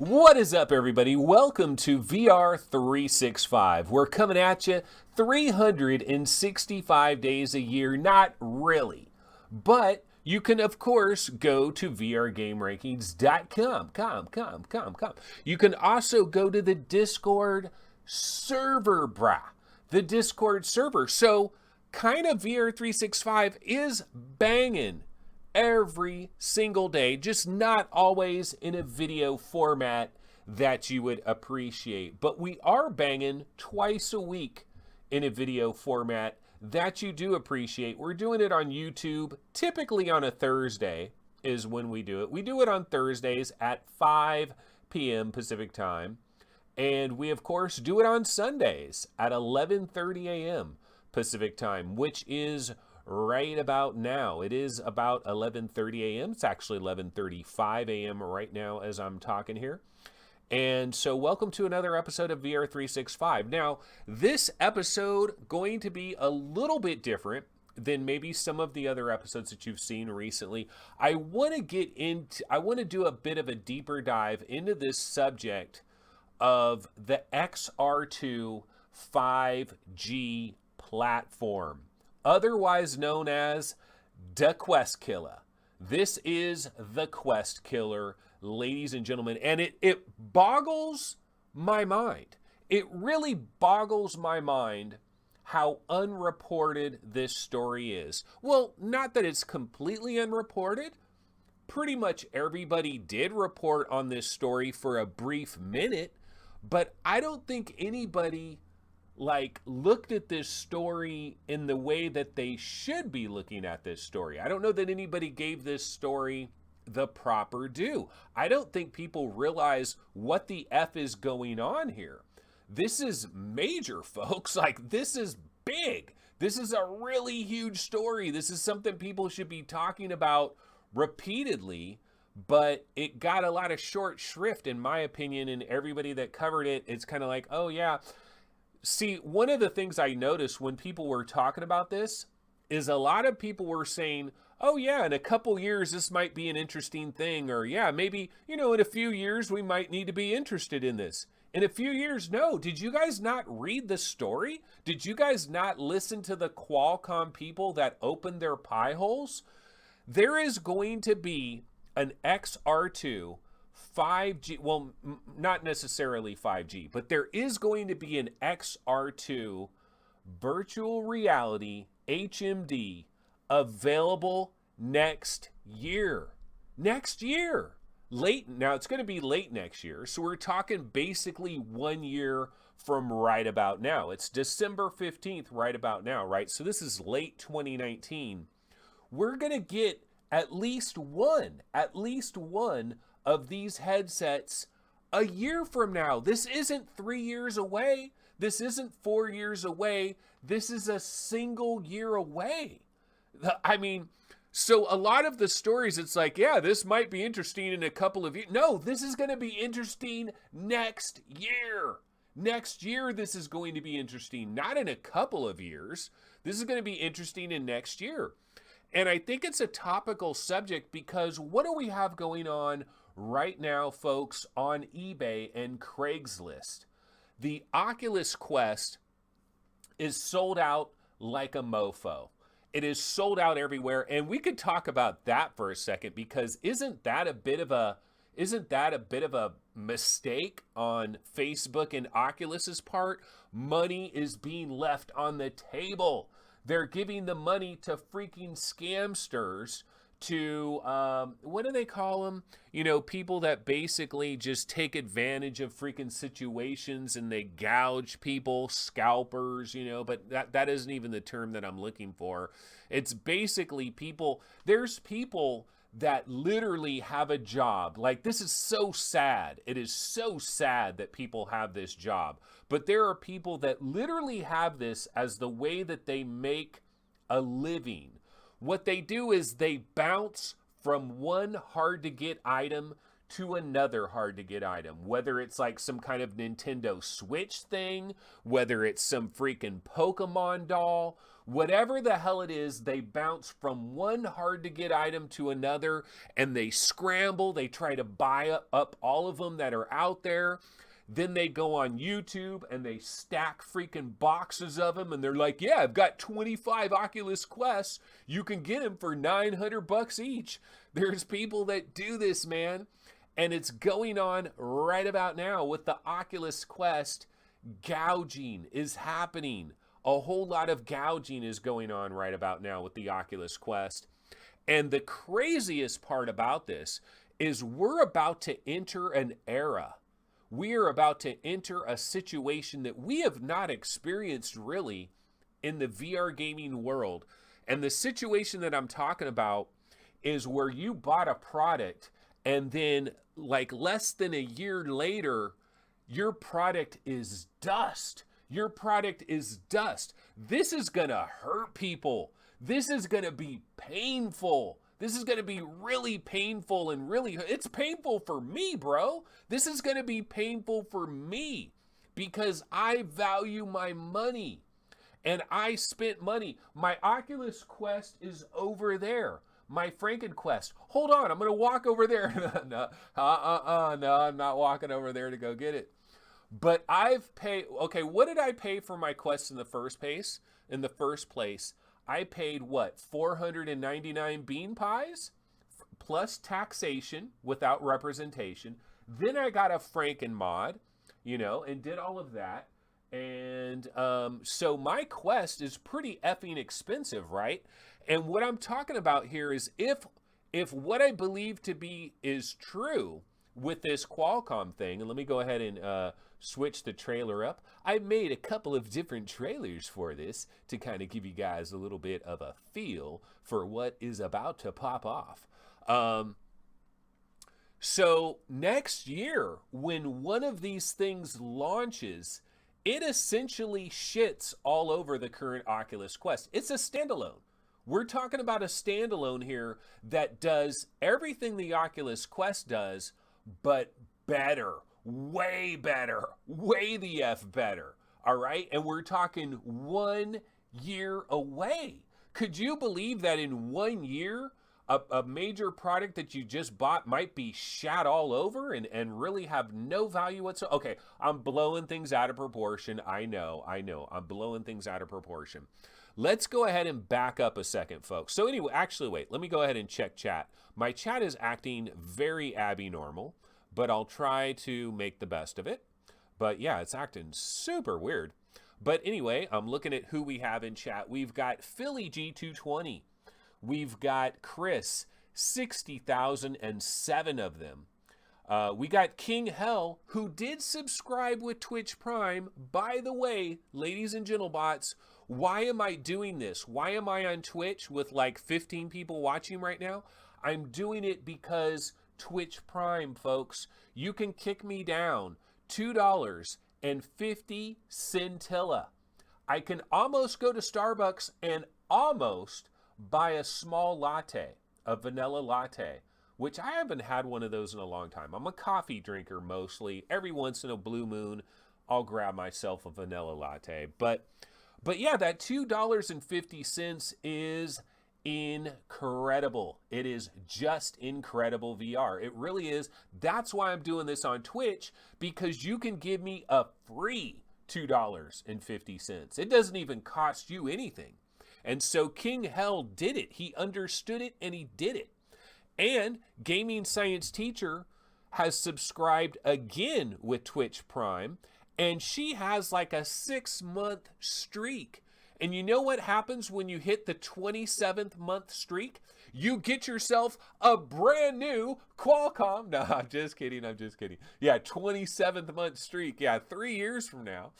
What is up, everybody? Welcome to VR 365. We're coming at you 365 days a year. Not really, but you can, of course, go to vrgamerankings.com. You can also go to the Discord server, the Discord server. So, kind of VR 365 is banging every single day, just not always in a video format that you would appreciate. But we are banging twice a week in a video format that you do appreciate. We're doing it on YouTube, typically on a Thursday is when we do it. We do it on Thursdays at 5 p.m. Pacific time. And we, of course, do it on Sundays at 11:30 a.m. Pacific time, which is right about now. It is about 11:30 a.m. It's actually 11:35 a.m. right now as I'm talking here. And so welcome to another episode of VR 365. Now, this episode going to be a little bit different than maybe some of the other episodes that you've seen recently. I want to do a bit of a deeper dive into this subject of the XR2 5G platform, otherwise known as the Quest Killa. This is the Quest Killa, ladies and gentlemen, and it boggles my mind. It really boggles my mind how unreported this story is. Well, not that it's completely unreported. Pretty much everybody did report on this story for a brief minute, but I don't think anybody looked at this story in the way that they should be looking at this story. I don't know that anybody gave this story the proper due. I don't think people realize what the F is going on here. This is major, folks. This is big. This is a really huge story. This is something people should be talking about repeatedly, but it got a lot of short shrift, in my opinion, and everybody that covered it, it's kind of like, oh yeah. See, one of the things I noticed when people were talking about this is a lot of people were saying, oh yeah, in a couple years this might be an interesting thing, or yeah, maybe, in a few years we might need to be interested in this. In a few years, no. Did you guys not read the story? Did you guys not listen to the Qualcomm people that opened their pie holes? There is going to be an XR2 5G, well, not necessarily 5G, but there is going to be an XR2 virtual reality HMD available next year. Next year. Now it's going to be late next year. So we're talking basically 1 year from right about now. It's December 15th right about now, right? So this is late 2019. We're going to get at least one of these headsets a year from now. This isn't 3 years away. This isn't 4 years away. This is a single year away. I mean, so a lot of the stories, it's like, yeah, this might be interesting in a couple of years. No, this is going to be interesting next year. Next year, this is going to be interesting, not in a couple of years. This is going to be interesting in next year. And I think it's a topical subject because what do we have going on right now, folks, on eBay and Craigslist? The Oculus Quest is sold out like a mofo. It is sold out everywhere, and we could talk about that for a second because isn't that a bit of a mistake on Facebook and Oculus's part? Money is being left on the table. They're giving the money to freaking scamsters, to, what do they call them? People that basically just take advantage of freaking situations and they gouge people, scalpers, but that isn't even the term that I'm looking for. It's basically there's people that literally have a job. This is so sad. It is so sad that people have this job. But there are people that literally have this as the way that they make a living. What they do is they bounce from one hard to get item to another hard to get item, whether it's like some kind of Nintendo Switch thing, whether it's some freaking Pokemon doll, whatever the hell it is, they bounce from one hard to get item to another, and they scramble, they try to buy up all of them that are out there. Then they go on YouTube and they stack freaking boxes of them, and they're like, yeah, I've got 25 Oculus Quests. You can get them for $900 each. There's people that do this, man. And it's going on right about now with the Oculus Quest. Gouging is happening. A whole lot of gouging is going on right about now with the Oculus Quest. And the craziest part about this is we're about to enter an era. We are about to enter a situation that we have not experienced really in the VR gaming world. And the situation that I'm talking about is where you bought a product and then like less than a year later, your product is dust. Your product is dust. This is going to hurt people. This is going to be painful. This is going to be really painful and really, it's painful for me, bro. This is going to be painful for me because I value my money and I spent money. My Oculus Quest is over there. My FrankenQuest. Hold on, I'm going to walk over there. No, I'm not walking over there to go get it. But I've paid, okay, what did I pay for my Quest in the first place? I paid what, 499 bean pies plus taxation without representation. Then I got a FrankenMod, and did all of that. And so my Quest is pretty effing expensive, right? And what I'm talking about here is if what I believe to be is true with this Qualcomm thing, and let me go ahead and switch the trailer up. I made a couple of different trailers for this to kind of give you guys a little bit of a feel for what is about to pop off. So next year, when one of these things launches, it essentially shits all over the current Oculus Quest. It's a standalone. We're talking about a standalone here that does everything the Oculus Quest does, but better, way the F better, all right? And we're talking 1 year away. Could you believe that in 1 year, a major product that you just bought might be shat all over and really have no value whatsoever? Okay, I'm blowing things out of proportion. I know, I'm blowing things out of proportion. Let's go ahead and back up a second, folks. So anyway, actually, wait, let me go ahead and check chat. My chat is acting very abnormal, but I'll try to make the best of it. But yeah, it's acting super weird. But anyway, I'm looking at who we have in chat. We've got Philly G220. We've got Chris, 60,007 of them. We got King Hell, who did subscribe with Twitch Prime. By the way, ladies and gentlebots, why am I doing this? Why am I on Twitch with like 15 people watching right now? I'm doing it because Twitch Prime, folks, you can kick me down $2.50 scintilla. I can almost go to Starbucks and almost buy a small latte, a vanilla latte, which I haven't had one of those in a long time. I'm a coffee drinker mostly. Every once in a blue moon, I'll grab myself a vanilla latte. But yeah, that $2.50 is incredible. It is just incredible VR. It really is. That's why I'm doing this on Twitch, because you can give me a free $2.50. It doesn't even cost you anything. And so King Hell did it. He understood it and he did it. And Gaming Science Teacher has subscribed again with Twitch Prime, and she has like a 6-month streak. And you know what happens when you hit the 27th month streak? You get yourself a brand new Qualcomm. No, I'm just kidding. Yeah, 27th month streak. Yeah, 3 years from now.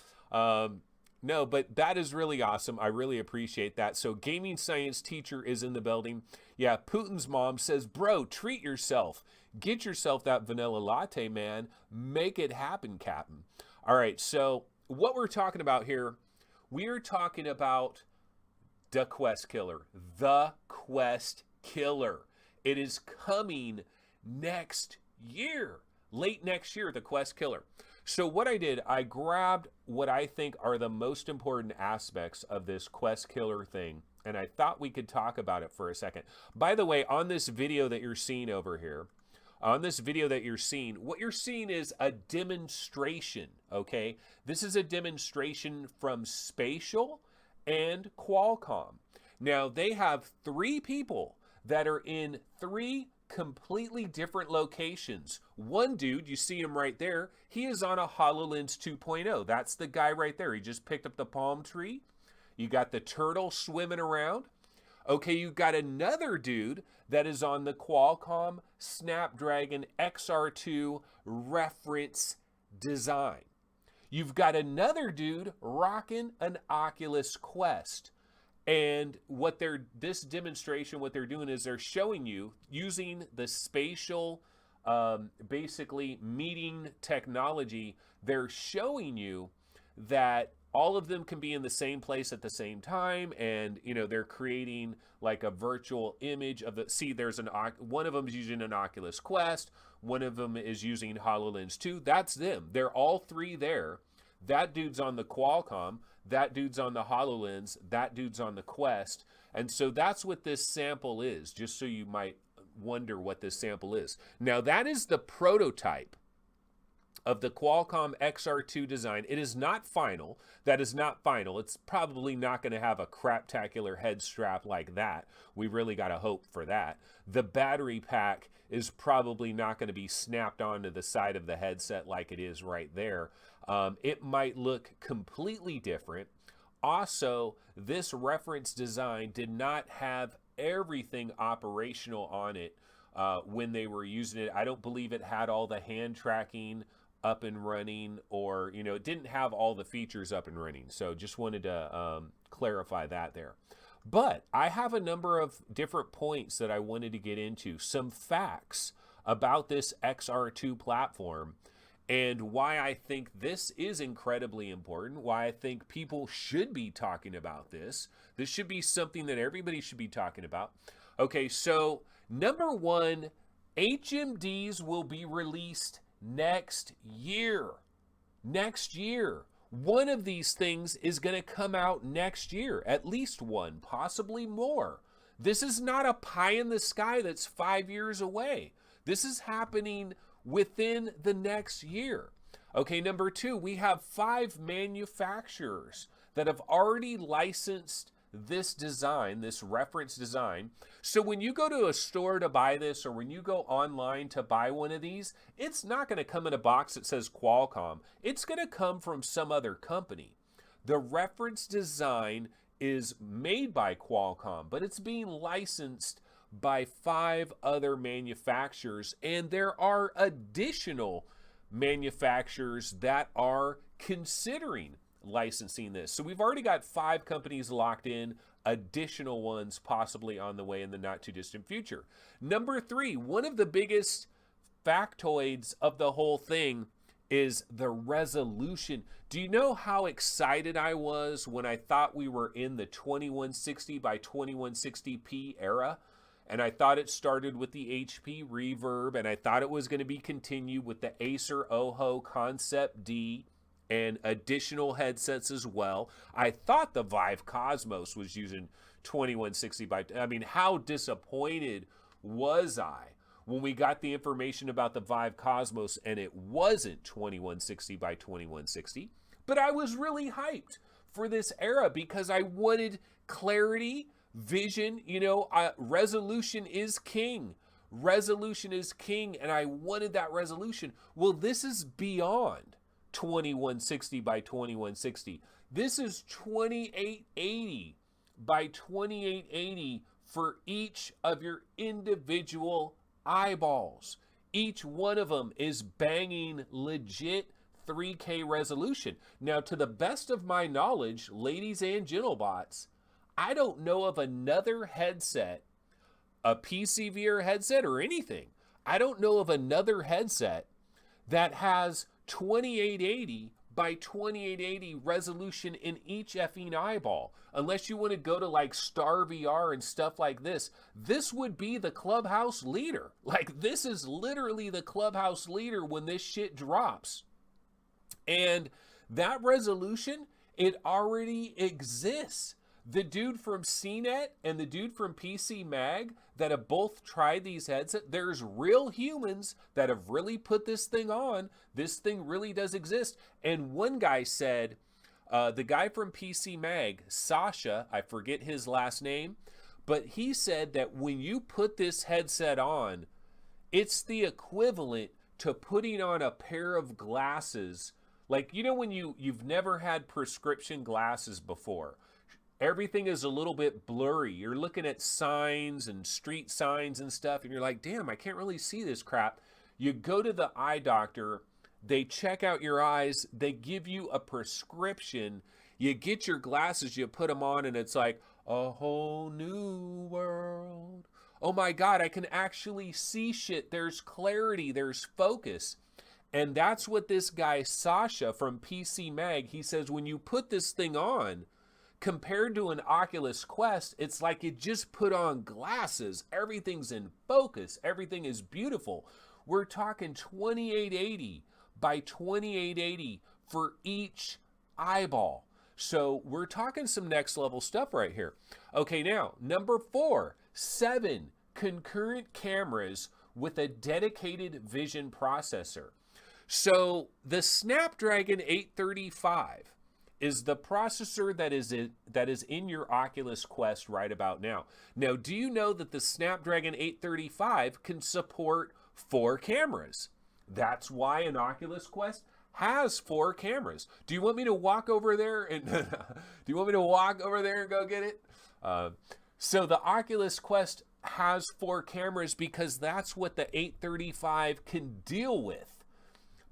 No, but that is really awesome. I really appreciate that. So Gaming Science Teacher is in the building. Yeah, Putin's mom says, bro, treat yourself. Get yourself that vanilla latte, man. Make it happen, Captain. All right, so what we're talking about here, we are talking about the Quest Killer. The Quest Killer. It is coming next year. Late next year, the Quest Killer. So what I did, I grabbed what I think are the most important aspects of this Quest Killer thing, and I thought we could talk about it for a second. By the way, on this video that you're seeing over here, what you're seeing is a demonstration, okay? This is a demonstration from Spatial and Qualcomm. Now, they have 3 people that are in 3 completely different locations. One dude, you see him right there, he is on a HoloLens 2.0. That's the guy right there. He just picked up the palm tree. You got the turtle swimming around. Okay, you got another dude that is on the Qualcomm Snapdragon XR2 reference design. You've got another dude rocking an Oculus Quest. And this demonstration, what they're doing is they're showing you using the spatial, basically meeting technology. They're showing you that all of them can be in the same place at the same time, and they're creating like a virtual image of the. See, there's one of them is using an Oculus Quest, one of them is using HoloLens 2. That's them. They're all 3 there. That dude's on the Qualcomm, that dude's on the HoloLens, that dude's on the Quest. And so that's what this sample is, just so you might wonder what this sample is. Now, that is the prototype of the Qualcomm XR2 design. It is not final. That is not final. It's probably not going to have a craptacular head strap like that. We really got to hope for that. The battery pack is probably not going to be snapped onto the side of the headset like it is right there. It might look completely different. Also, this reference design did not have everything operational on it when they were using it. I don't believe it had all the hand tracking up and running, or it didn't have all the features up and running. So just wanted to clarify that there. But I have a number of different points that I wanted to get into, some facts about this XR2 platform, and why I think this is incredibly important, why I think people should be talking about this. This should be something that everybody should be talking about. Okay, so number 1, HMDs will be released next year. Next year. One of these things is going to come out next year. At least one, possibly more. This is not a pie in the sky that's 5 years away. This is happening within the next year. Okay, number 2, we have 5 manufacturers that have already licensed this design, this reference design. So when you go to a store to buy this, or when you go online to buy one of these, it's not going to come in a box that says Qualcomm. It's going to come from some other company. The reference design is made by Qualcomm, but it's being licensed by 5 other manufacturers, and there are additional manufacturers that are considering licensing this. So we've already got 5 companies locked in, additional ones possibly on the way in the not too distant future. Number 3, one of the biggest factoids of the whole thing is the resolution. Do you know how excited I was when I thought we were in the 2160 by 2160p era? And I thought it started with the HP Reverb, and I thought it was going to be continued with the Acer Oho Concept D and additional headsets as well. I thought the Vive Cosmos was using 2160 by... I mean, how disappointed was I when we got the information about the Vive Cosmos and it wasn't 2160 by 2160? But I was really hyped for this era because I wanted clarity, vision. Resolution is king. Resolution is king, and I wanted that resolution. Well, this is beyond 2160 by 2160. This is 2880 by 2880 for each of your individual eyeballs. Each one of them is banging legit 3K resolution. Now, to the best of my knowledge, ladies and gentlebots, I don't know of another headset, a PC VR headset or anything. I don't know of another headset that has 2880 by 2880 resolution in each effing eyeball. Unless you want to go to like Star VR and stuff like this, this would be the clubhouse leader. Like, this is literally the clubhouse leader when this shit drops. And that resolution, it already exists. The dude from CNET and the dude from PC Mag that have both tried these headsets, there's real humans that have really put this thing on. This thing really does exist. And one guy said, the guy from PC Mag, Sasha, I forget his last name, but he said that when you put this headset on, it's the equivalent to putting on a pair of glasses. Like, you know, when you've never had prescription glasses before, everything is a little bit blurry. You're looking at signs and street signs and stuff, and you're like, damn, I can't really see this crap. You go to the eye doctor, they check out your eyes, they give you a prescription, you get your glasses, you put them on, and it's like a whole new world. Oh my God, I can actually see shit. There's clarity, there's focus. And that's what this guy, Sasha from PC Mag, he says when you put this thing on, compared to an Oculus Quest, it's like you just put on glasses. Everything's in focus. Everything is beautiful. We're talking 2880 by 2880 for each eyeball. So we're talking some next level stuff right here. Okay, now, number 4, 7 concurrent cameras with a dedicated vision processor. So the Snapdragon 835 is the processor that is in your Oculus Quest right about now. Now, do you know that the Snapdragon 835 can support 4 cameras? That's why an Oculus Quest has 4 cameras. Do you want me to walk over there and go get it? So the Oculus Quest has 4 cameras because that's what the 835 can deal with.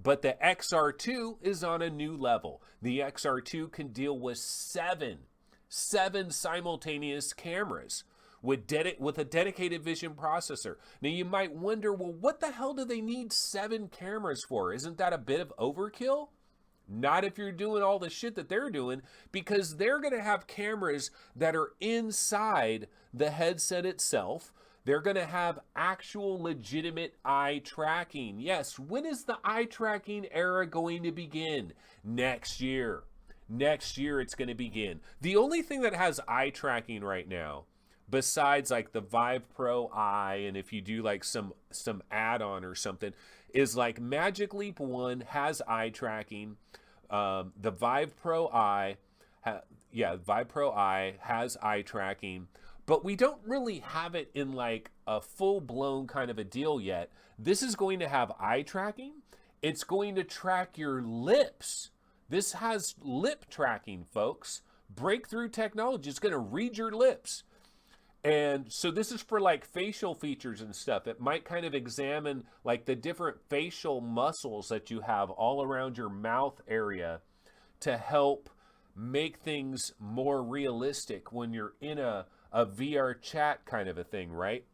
But the XR2 is on a new level. The XR2 can deal with 7 simultaneous cameras with a dedicated vision processor. Now you might wonder, well, what the hell do they need 7 cameras for? Isn't that a bit of overkill? Not if you're doing all the shit that they're doing, because they're going to have cameras that are inside the headset itself. They're going to have actual legitimate eye tracking. Yes, when is the eye tracking era going to begin? Next year. Next year it's going to begin. The only thing that has eye tracking right now, besides like the Vive Pro Eye, and if you do like some add-on or something, is like Magic Leap 1 has eye tracking. The Vive Pro Eye, Vive Pro Eye has eye tracking. But we don't really have it in like a full-blown kind of a deal yet. This is going to have eye tracking. It's going to track your lips. This has lip tracking, folks. Breakthrough technology. It's going to read your lips. And so this is for like facial features and stuff. It might kind of examine like the different facial muscles that you have all around your mouth area to help make things more realistic when you're in a VR chat kind of a thing, right?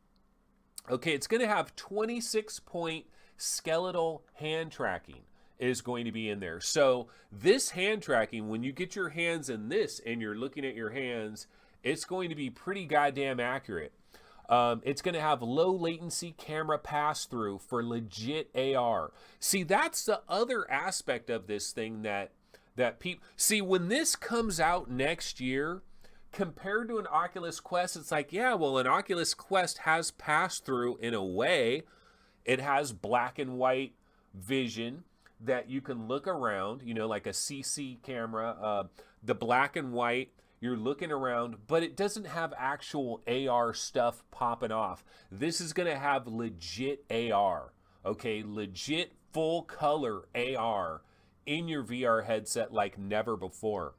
Okay, it's going to have 26-point skeletal hand tracking is going to be in there. So this hand tracking, when you get your hands in this and you're looking at your hands, it's going to be pretty goddamn accurate. It's going to have low latency camera pass-through for legit AR. See, that's the other aspect of this thing that people... See, when this comes out next year, compared to an Oculus Quest, it's like, yeah, well, an Oculus Quest has pass-through in a way. It has black and white vision that you can look around, you know, like a CC camera. The black and white, you're looking around, but it doesn't have actual AR stuff popping off. This is going to have legit AR, okay? Legit full-color AR in your VR headset like never before.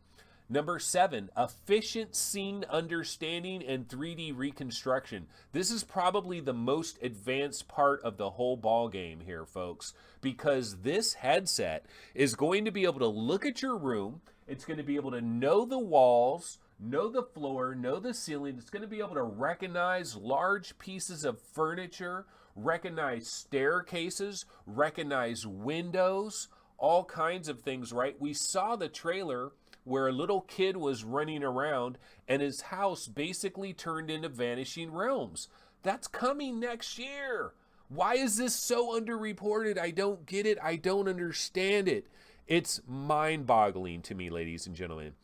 Number 7, efficient scene understanding and 3D reconstruction. This is probably the most advanced part of the whole ball game here, folks, because this headset is going to be able to look at your room. It's going to be able to know the walls, know the floor, know the ceiling. It's going to be able to recognize large pieces of furniture, recognize staircases, recognize windows, all kinds of things, right? We saw the trailer where a little kid was running around and his house basically turned into Vanishing Realms. That's coming next year. Why is this so underreported? I don't get it. I don't understand it. It's mind-boggling to me, ladies and gentlemen.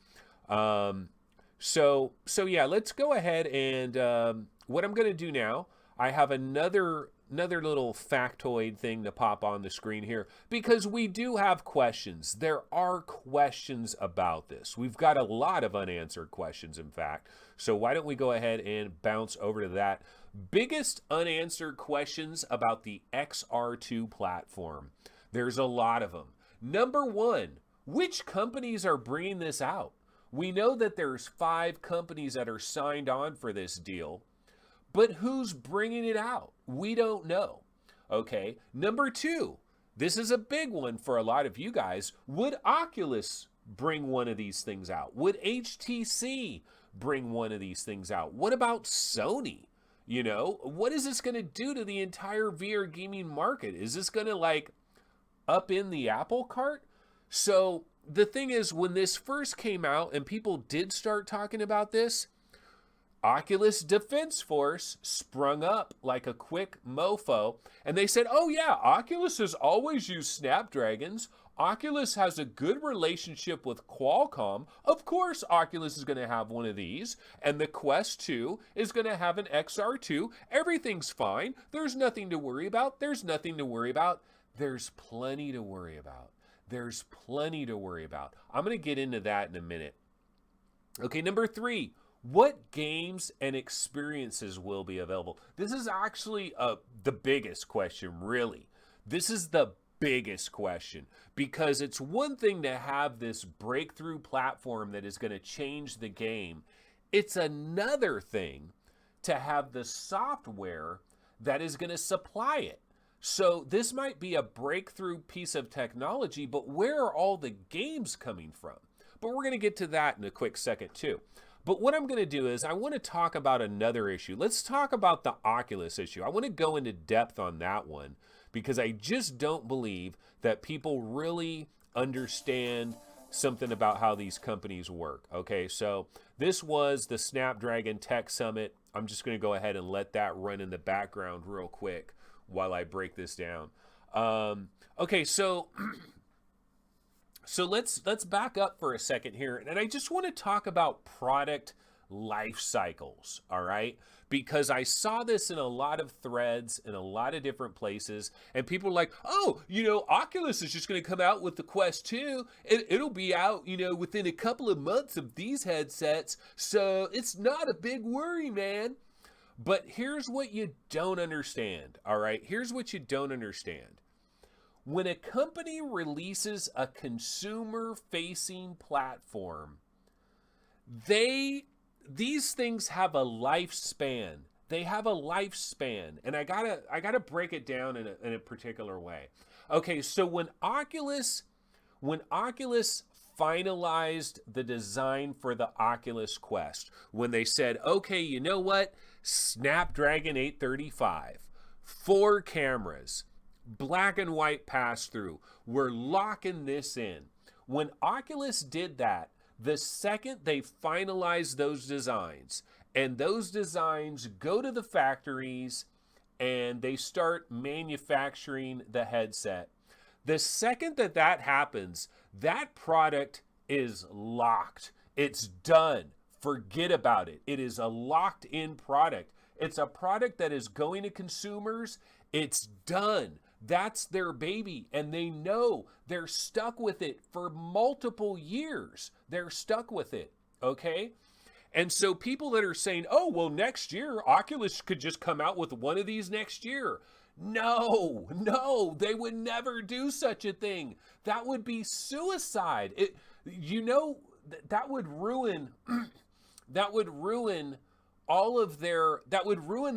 So yeah, let's go ahead and what I'm going to do now, I have another little factoid thing to pop on the screen here because we do have questions. There are questions about this. We've got a lot of unanswered questions, in fact. So why don't we go ahead and bounce over to that. Biggest unanswered questions about the XR2 platform. There's a lot of them. Number one, which companies are bringing this out? We know that there's 5 companies that are signed on for this deal. But who's bringing it out? We don't know. Okay. Number 2, this is a big one for a lot of you guys. Would Oculus bring one of these things out? Would HTC bring one of these things out? What about Sony? You know, what is this going to do to the entire VR gaming market? Is this going to like up in the Apple cart? So the thing is, when this first came out and people did start talking about this, Oculus Defense Force sprung up like a quick mofo, and they said, oh yeah, Oculus has always used Snapdragons. Oculus has a good relationship with Qualcomm. Of course, Oculus is going to have one of these, and the Quest 2 is going to have an XR2. Everything's fine. There's nothing to worry about. There's nothing to worry about. There's plenty to worry about. There's plenty to worry about. I'm going to get into that in a minute. Okay, number 3. What games and experiences will be available? This is actually the biggest question, really. This is the biggest question because it's one thing to have this breakthrough platform that is going to change the game. It's another thing to have the software that is going to supply it. So this might be a breakthrough piece of technology, but where are all the games coming from? But we're going to get to that in a quick second too. But what I'm going to do is I want to talk about another issue. Let's talk about the Oculus issue. I want to go into depth on that one because I just don't believe that people really understand something about how these companies work. Okay, so this was the Snapdragon Tech Summit. I'm just going to go ahead and let that run in the background real quick while I break this down. Okay, so let's back up for a second here, and I just want to talk about product life cycles, all right? Because I saw this in a lot of threads in a lot of different places, and people are like, oh, you know, Oculus is just going to come out with the Quest 2. It'll be out, you know, within a couple of months of these headsets, so it's not a big worry, man. But here's what you don't understand, all right? Here's what you don't understand. When a company releases a consumer-facing platform, these things have a lifespan. They have a lifespan, and I gotta break it down in a particular way. Okay, so when Oculus finalized the design for the Oculus Quest, when they said, okay, you know what, Snapdragon 835, 4 cameras, black and white pass-through, we're locking this in. When Oculus did that, the second they finalized those designs, and those designs go to the factories and they start manufacturing the headset, the second that happens, that product is locked. It's done. Forget about it. It is a locked-in product. It's a product that is going to consumers. It's done. That's their baby, and they know they're stuck with it for multiple years. They're stuck with it, okay? And so people that are saying, oh, well, next year, Oculus could just come out with one of these next year. No, they would never do such a thing. That would be suicide. That would ruin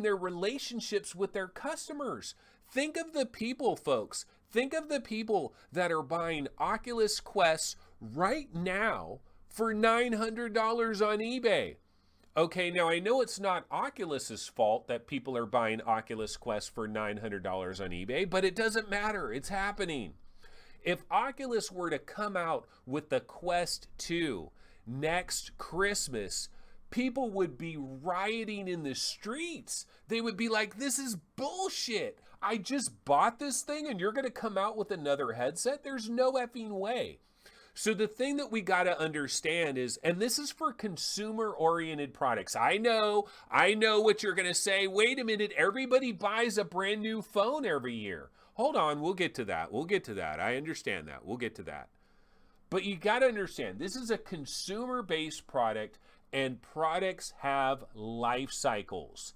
their relationships with their customers. Think of the people, folks. Think of the people that are buying Oculus Quests right now for $900 on eBay. Okay, now I know it's not Oculus's fault that people are buying Oculus Quest for $900 on eBay, but it doesn't matter. It's happening. If Oculus were to come out with the Quest 2 next Christmas, people would be rioting in the streets. They would be like, this is bullshit. I just bought this thing and you're going to come out with another headset? There's no effing way. So the thing that we got to understand is, and this is for consumer-oriented products. I know what you're going to say. Wait a minute, everybody buys a brand new phone every year. Hold on, we'll get to that. I understand that. We'll get to that. But you got to understand, this is a consumer-based product, and products have life cycles.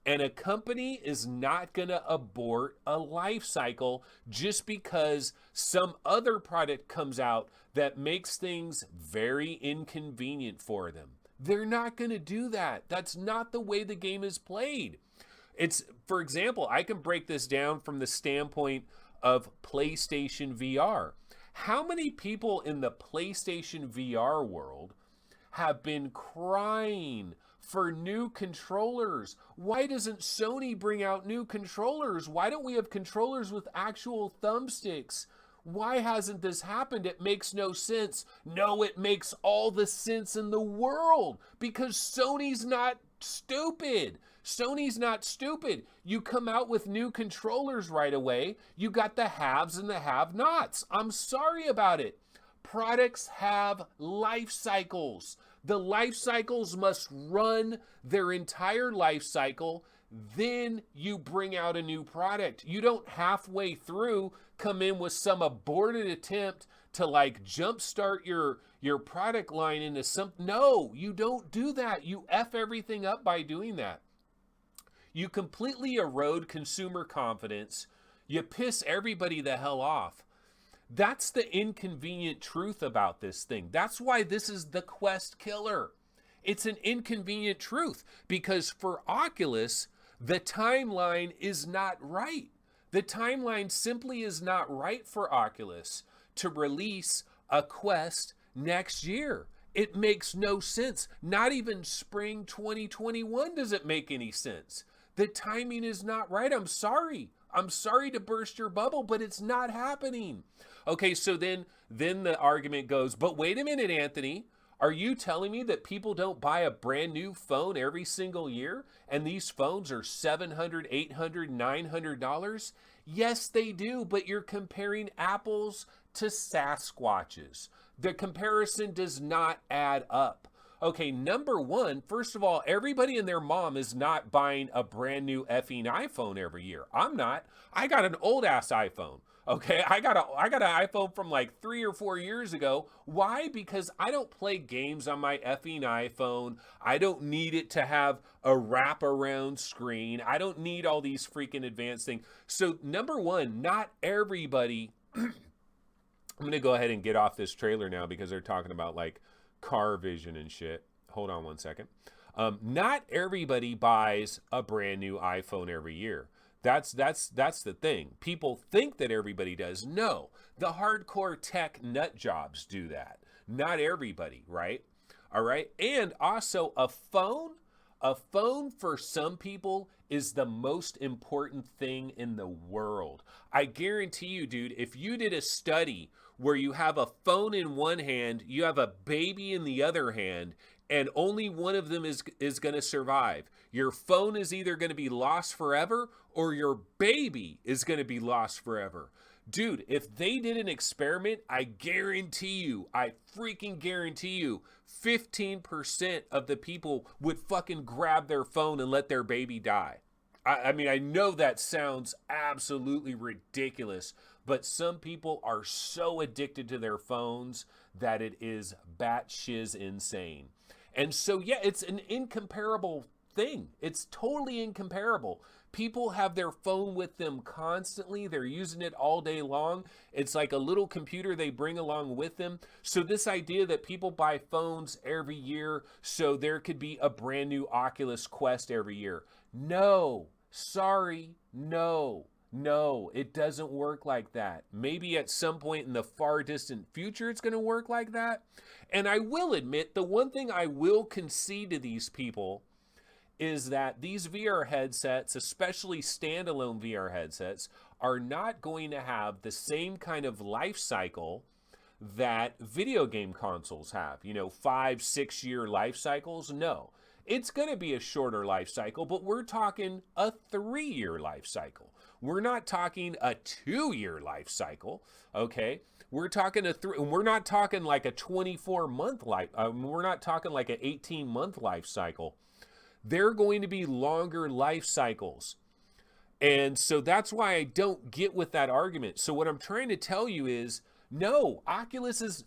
And a company is not going to abort a life cycle just because some other product comes out that makes things very inconvenient for them. They're not going to do that. That's not the way the game is played. For example, I can break this down from the standpoint of PlayStation VR. How many people in the PlayStation VR world have been crying for new controllers? Why doesn't Sony bring out new controllers? Why don't we have controllers with actual thumbsticks? Why hasn't this happened? It makes no sense. No, it makes all the sense in the world because Sony's not stupid. Sony's not stupid. You come out with new controllers right away. You got the haves and the have-nots. I'm sorry about it. Products have life cycles. The life cycles must run their entire life cycle. Then you bring out a new product. You don't halfway through come in with some aborted attempt to like jumpstart your product line into something. No, you don't do that. You F everything up by doing that. You completely erode consumer confidence. You piss everybody the hell off. That's the inconvenient truth about this thing. That's why this is the Quest Killer. It's an inconvenient truth because for Oculus, the timeline is not right. The timeline simply is not right for Oculus to release a Quest next year. It makes no sense. Not even spring 2021 does it make any sense. The timing is not right. I'm sorry to burst your bubble, but it's not happening. Okay, so then the argument goes, but wait a minute, Anthony. Are you telling me that people don't buy a brand new phone every single year and these phones are $700, $800, $900? Yes, they do, but you're comparing apples to Sasquatches. The comparison does not add up. Okay, number one, first of all, everybody and their mom is not buying a brand new effing iPhone every year. I'm not. I got an old ass iPhone. Okay, I got an iPhone from like 3 or 4 years ago. Why? Because I don't play games on my effing iPhone. I don't need it to have a wraparound screen. I don't need all these freaking advanced things. So number one, not everybody. I'm going to go ahead and get off this trailer now because they're talking about like car vision and shit. Hold on one second. Not everybody buys a brand new iPhone every year. That's the thing. People think that everybody does. No, the hardcore tech nut jobs do that. Not everybody, right? All right. And also a phone for some people is the most important thing in the world. I guarantee you, dude, if you did a study where you have a phone in one hand, you have a baby in the other hand, and only one of them is going to survive, your phone is either going to be lost forever or your baby is going to be lost forever. Dude, if they did an experiment, I freaking guarantee you, 15% of the people would fucking grab their phone and let their baby die. I mean, I know that sounds absolutely ridiculous, but some people are so addicted to their phones that it is batshit insane. And so, yeah, it's an incomparable thing. It's totally incomparable. People have their phone with them constantly. They're using it all day long. It's like a little computer they bring along with them. So this idea that people buy phones every year so there could be a brand new Oculus Quest every year. No, sorry, no, it doesn't work like that. Maybe at some point in the far distant future it's going to work like that. And I will admit, the one thing I will concede to these people is that these VR headsets, especially standalone VR headsets, are not going to have the same kind of life cycle that video game consoles have. 5-6 year life cycles. No, it's going to be a shorter life cycle, but we're talking a 3-year life cycle. We're not talking a 2-year life cycle. Okay, we're talking we're not talking like a 24-month life. We're not talking like an 18-month life cycle. They're going to be longer life cycles. And so that's why I don't get with that argument. So what I'm trying to tell you is, no, Oculus is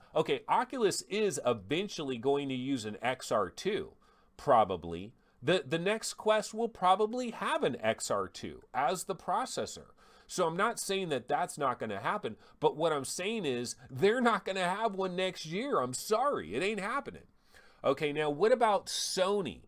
eventually going to use an XR2, probably. The next Quest will probably have an XR2 as the processor. So I'm not saying that that's not going to happen, but what I'm saying is they're not going to have one next year. I'm sorry, it ain't happening. Okay, now what about Sony?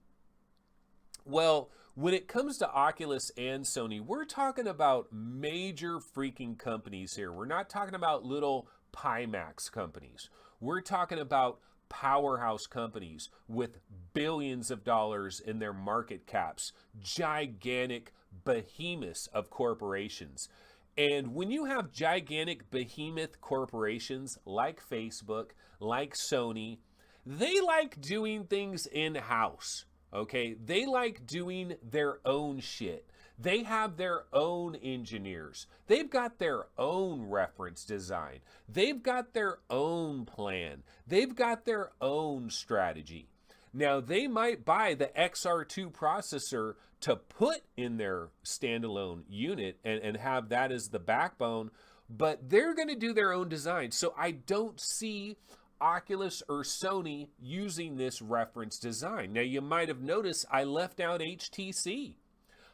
Well, when it comes to Oculus and Sony, we're talking about major freaking companies here. We're not talking about little Pimax companies. We're talking about powerhouse companies with billions of dollars in their market caps, gigantic behemoths of corporations. And when you have gigantic behemoth corporations like Facebook, like Sony, they like doing things in-house. Okay, they like doing their own shit. They have their own engineers. They've got their own reference design. They've got their own plan. They've got their own strategy. Now, they might buy the XR2 processor to put in their standalone unit and have that as the backbone, but they're going to do their own design. So I don't see Oculus or Sony using this reference design. Now, you might have noticed I left out HTC.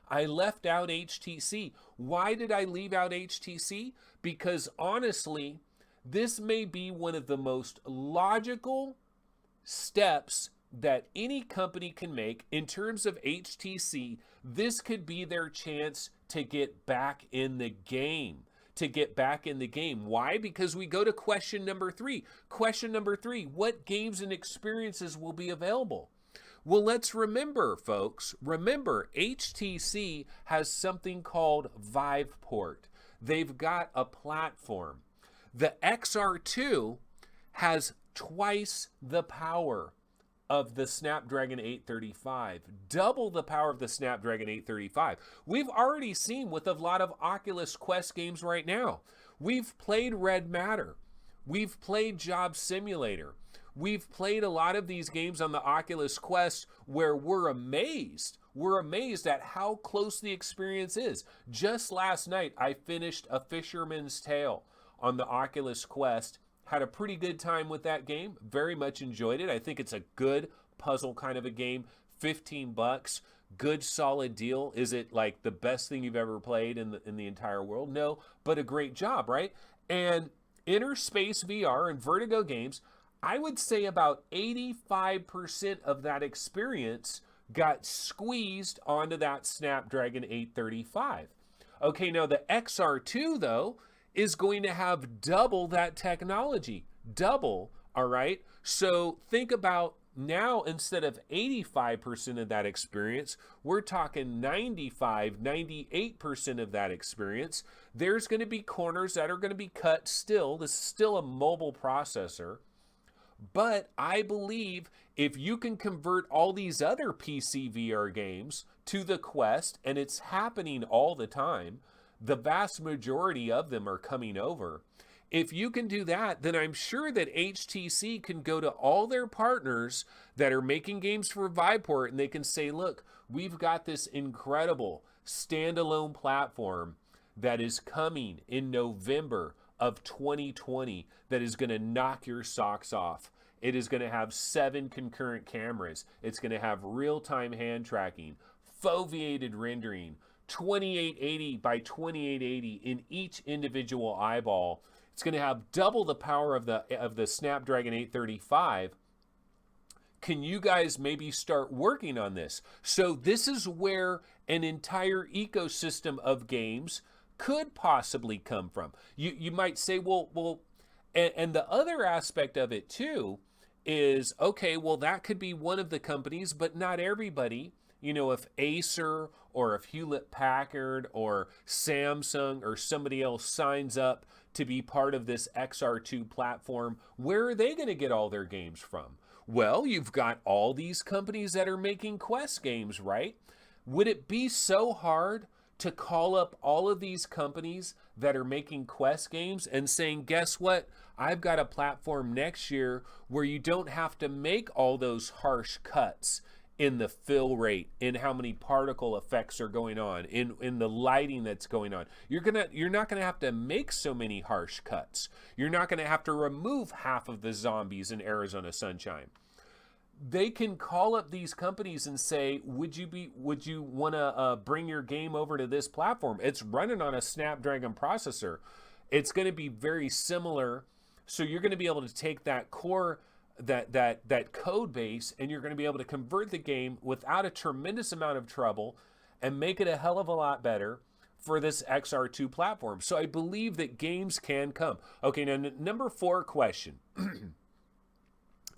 Why did I leave out HTC? Because honestly, this may be one of the most logical steps that any company can make in terms of HTC. This could be their chance to get back in the game. Why? Because we go to question number 3. Question number 3, what games and experiences will be available? Well, let's remember, folks, HTC has something called Viveport. They've got a platform. The XR2 has twice the power of the Snapdragon 835, double the power of the Snapdragon 835. We've already seen with a lot of Oculus Quest games right now. We've played Red Matter. We've played Job Simulator. We've played a lot of these games on the Oculus Quest where we're amazed. We're amazed at how close the experience is. Just last night, I finished A Fisherman's Tale on the Oculus Quest. Had a pretty good time with that game. Very much enjoyed it. I think it's a good puzzle kind of a game. $15, good solid deal. Is it like the best thing you've ever played in the entire world? No, but a great job, right? And Inner Space VR and Vertigo games, I would say about 85% of that experience got squeezed onto that Snapdragon 835. Okay, now the XR2 though is going to have double that technology. Double, all right? So think about now, instead of 85% of that experience, we're talking 95, 98% of that experience. There's going to be corners that are going to be cut still. This is still a mobile processor. But I believe if you can convert all these other PC VR games to the Quest, and it's happening all the time, the vast majority of them are coming over. If you can do that, then I'm sure that HTC can go to all their partners that are making games for Viveport and they can say, look, we've got this incredible standalone platform that is coming in November of 2020 that is going to knock your socks off. It is going to have 7 concurrent cameras. It's going to have real-time hand tracking, foveated rendering, 2880 by 2880 in each individual eyeball. It's going to have double the power of the Snapdragon 835. Can you guys maybe start working on this? So this is where an entire ecosystem of games could possibly come from. You might say, well, and the other aspect of it too is, okay, well, that could be one of the companies, but not everybody. if Acer or if Hewlett Packard or Samsung or somebody else signs up to be part of this XR2 platform, where are they going to get all their games from? Well, you've got all these companies that are making Quest games, right? Would it be so hard to call up all of these companies that are making Quest games and saying, guess what? I've got a platform next year where you don't have to make all those harsh cuts in the fill rate, in how many particle effects are going on, in the lighting that's going on. You're not gonna have to make so many harsh cuts. You're not gonna have to remove half of the zombies in Arizona Sunshine. They can call up these companies and say, would you want to bring your game over to this platform? It's running on a Snapdragon processor. It's going to be very similar. So you're going to be able to take that core, that code base, and you're going to be able to convert the game without a tremendous amount of trouble and make it a hell of a lot better for this XR2 platform. So I believe that games can come. Okay, now number 4 question.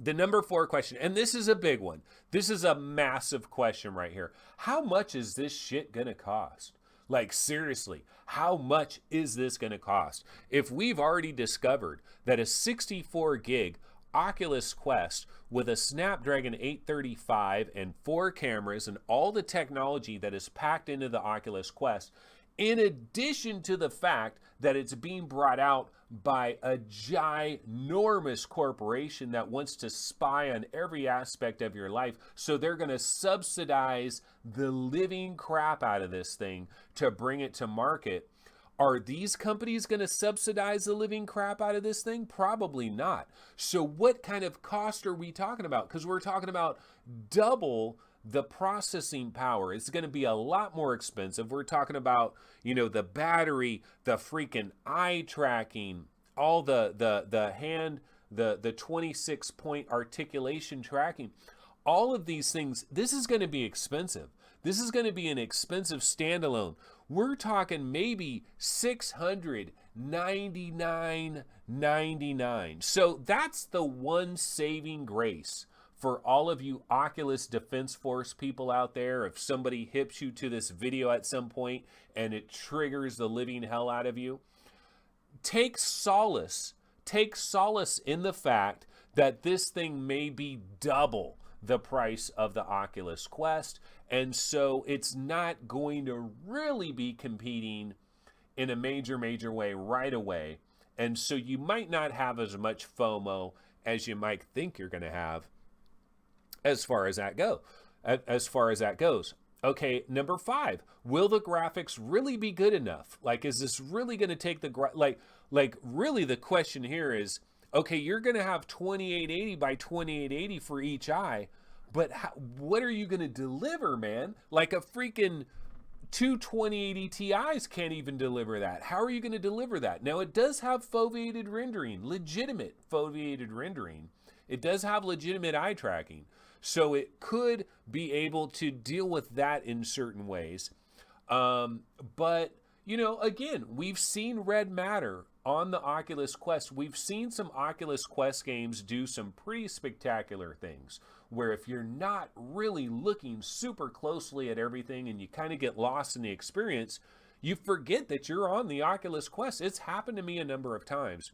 The number 4 question, and this is a big one. This is a massive question right here. How much is this shit gonna cost? Like, seriously, how much is this gonna cost? If we've already discovered that a 64 gig Oculus Quest with a Snapdragon 835 and 4 cameras and all the technology that is packed into the Oculus Quest, in addition to the fact that it's being brought out by a ginormous corporation that wants to spy on every aspect of your life, so they're going to subsidize the living crap out of this thing to bring it to market. Are these companies going to subsidize the living crap out of this thing? Probably not. So what kind of cost are we talking about? Because we're talking about double the processing power. It's going to be a lot more expensive. We're talking about, the battery, the freaking eye tracking, all the hand, the 26-point articulation tracking. All of these things, this is going to be expensive. This is going to be an expensive standalone. We're talking maybe $699.99. So that's the one saving grace for all of you Oculus Defense Force people out there. If somebody hips you to this video at some point and it triggers the living hell out of you, take solace in the fact that this thing may be double the price of the Oculus Quest, and so it's not going to really be competing in a major way right away, and so you might not have as much FOMO as you might think you're going to have as far as that goes. Okay, number 5, will the graphics really be good enough? Like, is this really going to take the really the question here is, okay, you're going to have 2880 by 2880 for each eye, but what are you going to deliver, man? Like, a freaking 2080 Ti's can't even deliver that. How are you going to deliver that? Now, it does have foveated rendering, legitimate foveated rendering. It does have legitimate eye tracking. So it could be able to deal with that in certain ways. But, again, we've seen red matter on the Oculus Quest. We've seen some Oculus Quest games do some pretty spectacular things, where if you're not really looking super closely at everything and you kind of get lost in the experience, you forget that you're on the Oculus Quest. It's happened to me a number of times.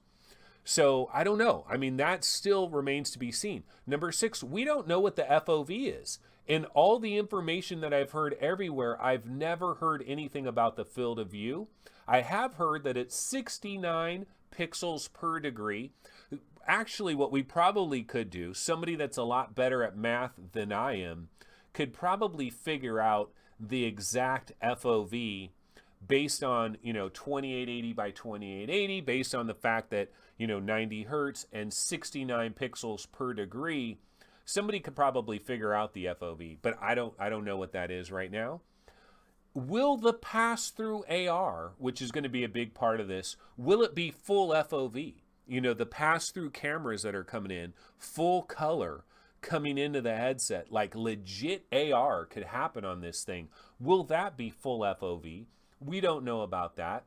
So I don't know. I mean, that still remains to be seen. Number 6, we don't know what the FOV is. In all the information that I've heard everywhere, I've never heard anything about the field of view. I have heard that it's 69 pixels per degree. Actually, what we probably could do, somebody that's a lot better at math than I am, could probably figure out the exact FOV based on, 2880 by 2880, based on the fact that, 90 hertz and 69 pixels per degree. Somebody could probably figure out the FOV, but I don't know what that is right now. Will the pass-through AR, which is going to be a big part of this, will it be full FOV? The pass-through cameras that are coming in, full color, coming into the headset, like legit AR could happen on this thing. Will that be full FOV? We don't know about that.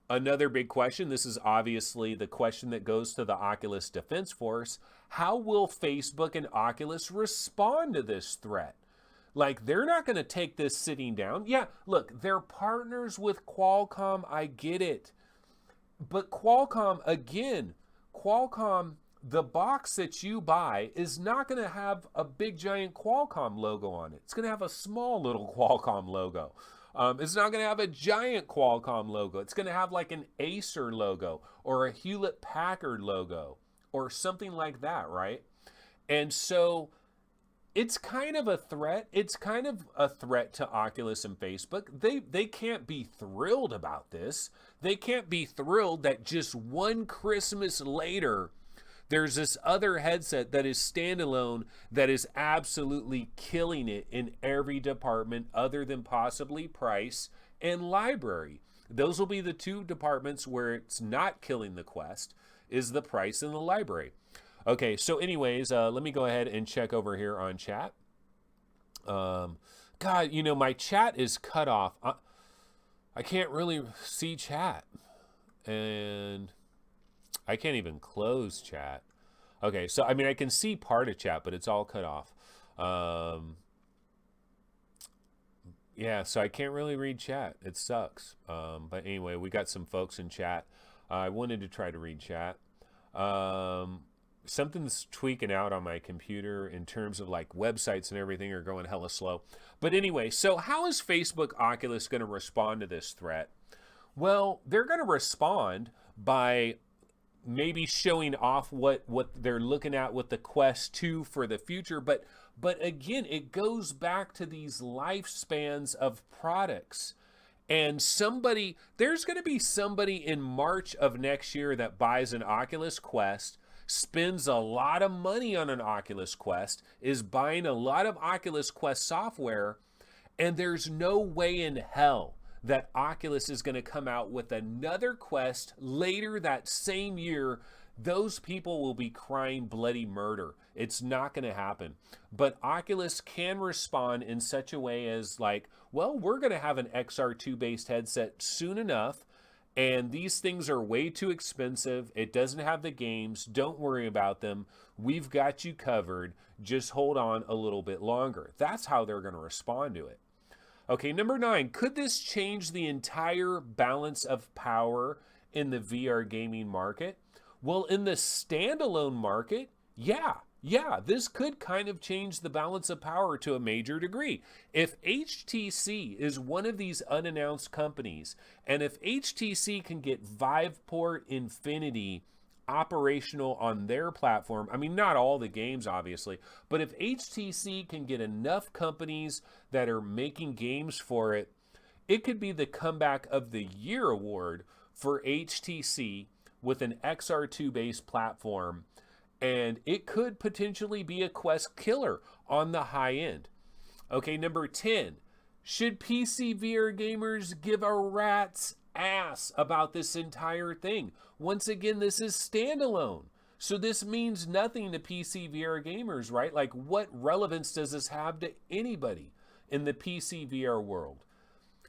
Another big question, this is obviously the question that goes to the Oculus Defense Force. How will Facebook and Oculus respond to this threat? Like, they're not going to take this sitting down. Yeah, look, they're partners with Qualcomm. I get it. But Qualcomm, again, Qualcomm, the box that you buy is not going to have a big giant Qualcomm logo on it. It's going to have a small little Qualcomm logo. It's not going to have a giant Qualcomm logo. It's going to have like an Acer logo or a Hewlett Packard logo or something like that, right? And so it's kind of a threat. It's kind of a threat to Oculus and Facebook. They can't be thrilled about this. They can't be thrilled that just one Christmas later, there's this other headset that is standalone that is absolutely killing it in every department other than possibly price and library. Those will be the two departments where it's not killing the Quest, is the price and the library. Okay, so anyways, let me go ahead and check over here on chat. God, you know, my chat is cut off. I can't really see chat. And I can't even close chat. Okay, so I mean, I can see part of chat, but it's all cut off. Yeah, so I can't really read chat. It sucks. But anyway, we got some folks in chat. I wanted to try to read chat. Something's tweaking out on my computer in terms of like websites and everything are going hella slow. But anyway, so how is Facebook Oculus going to respond to this threat? Well, they're going to respond by maybe showing off what they're looking at with the Quest 2 for the future. But again, it goes back to these lifespans of products. And there's going to be somebody in March of next year that buys an Oculus Quest, spends a lot of money on an Oculus Quest, is buying a lot of Oculus Quest software, and there's no way in hell that Oculus is going to come out with another Quest later that same year. Those people will be crying bloody murder. It's not going to happen. But Oculus can respond in such a way as like, well, we're going to have an XR2 based headset soon enough, and these things are way too expensive. It doesn't have the games. Don't worry about them. We've got you covered. Just hold on a little bit longer. That's how they're going to respond to it. Okay, number 9, could this change the entire balance of power in the VR gaming market? Well, in the standalone market, yeah, this could kind of change the balance of power to a major degree. If HTC is one of these unannounced companies, and if HTC can get Viveport Infinity operational on their platform, I mean, not all the games, obviously, but if HTC can get enough companies that are making games for it, it could be the comeback of the year award for HTC with an XR2 based platform. And it could potentially be a Quest killer on the high end. Okay, number 10. Should PC VR gamers give a rat's ass about this entire thing? Once again, this is standalone. So this means nothing to PC VR gamers, right? Like, what relevance does this have to anybody in the PC VR world?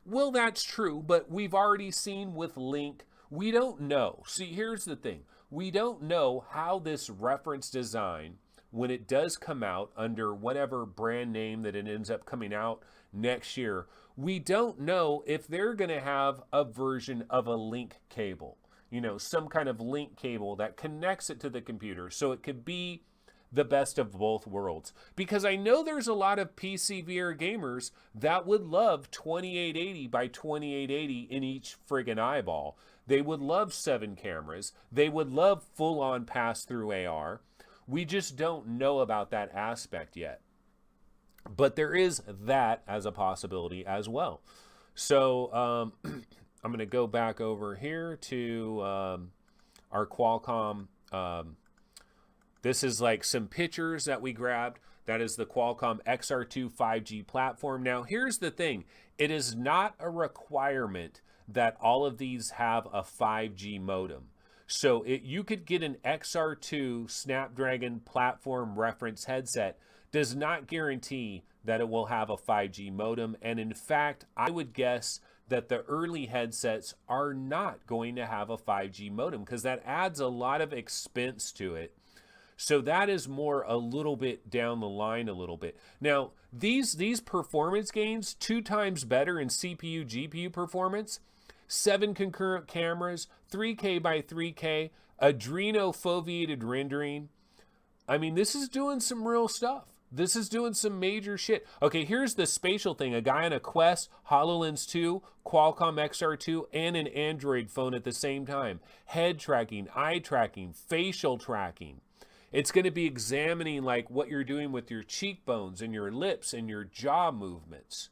Well, that's true, but we've already seen with Link, we don't know. See, here's the thing. We don't know how this reference design, when it does come out under whatever brand name that it ends up coming out next year, we don't know if they're going to have a version of a link cable, you know, some kind of link cable that connects it to the computer so it could be the best of both worlds. Because I know there's a lot of PC VR gamers that would love 2880 by 2880 in each friggin' eyeball. They would love 7 cameras. They would love full-on pass-through AR. We just don't know about that aspect yet. But there is that as a possibility as well. So I'm going to go back over here to our Qualcomm. This is like some pictures that we grabbed. That is the Qualcomm XR2 5G platform. Now, here's the thing. It is not a requirement that all of these have a 5G modem. So you could get an XR2 Snapdragon platform reference headset, does not guarantee that it will have a 5G modem. And in fact, I would guess that the early headsets are not going to have a 5G modem because that adds a lot of expense to it. So that is more a little bit down the line a little bit. Now, these performance gains, 2 times better in CPU, GPU performance, 7 concurrent cameras, 3K by 3K, Adreno foveated rendering. I mean, this is doing some real stuff. This is doing some major shit. Okay, here's the spatial thing. A guy on a Quest, HoloLens 2, Qualcomm XR2, and an Android phone at the same time. Head tracking, eye tracking, facial tracking. It's going to be examining like what you're doing with your cheekbones and your lips and your jaw movements.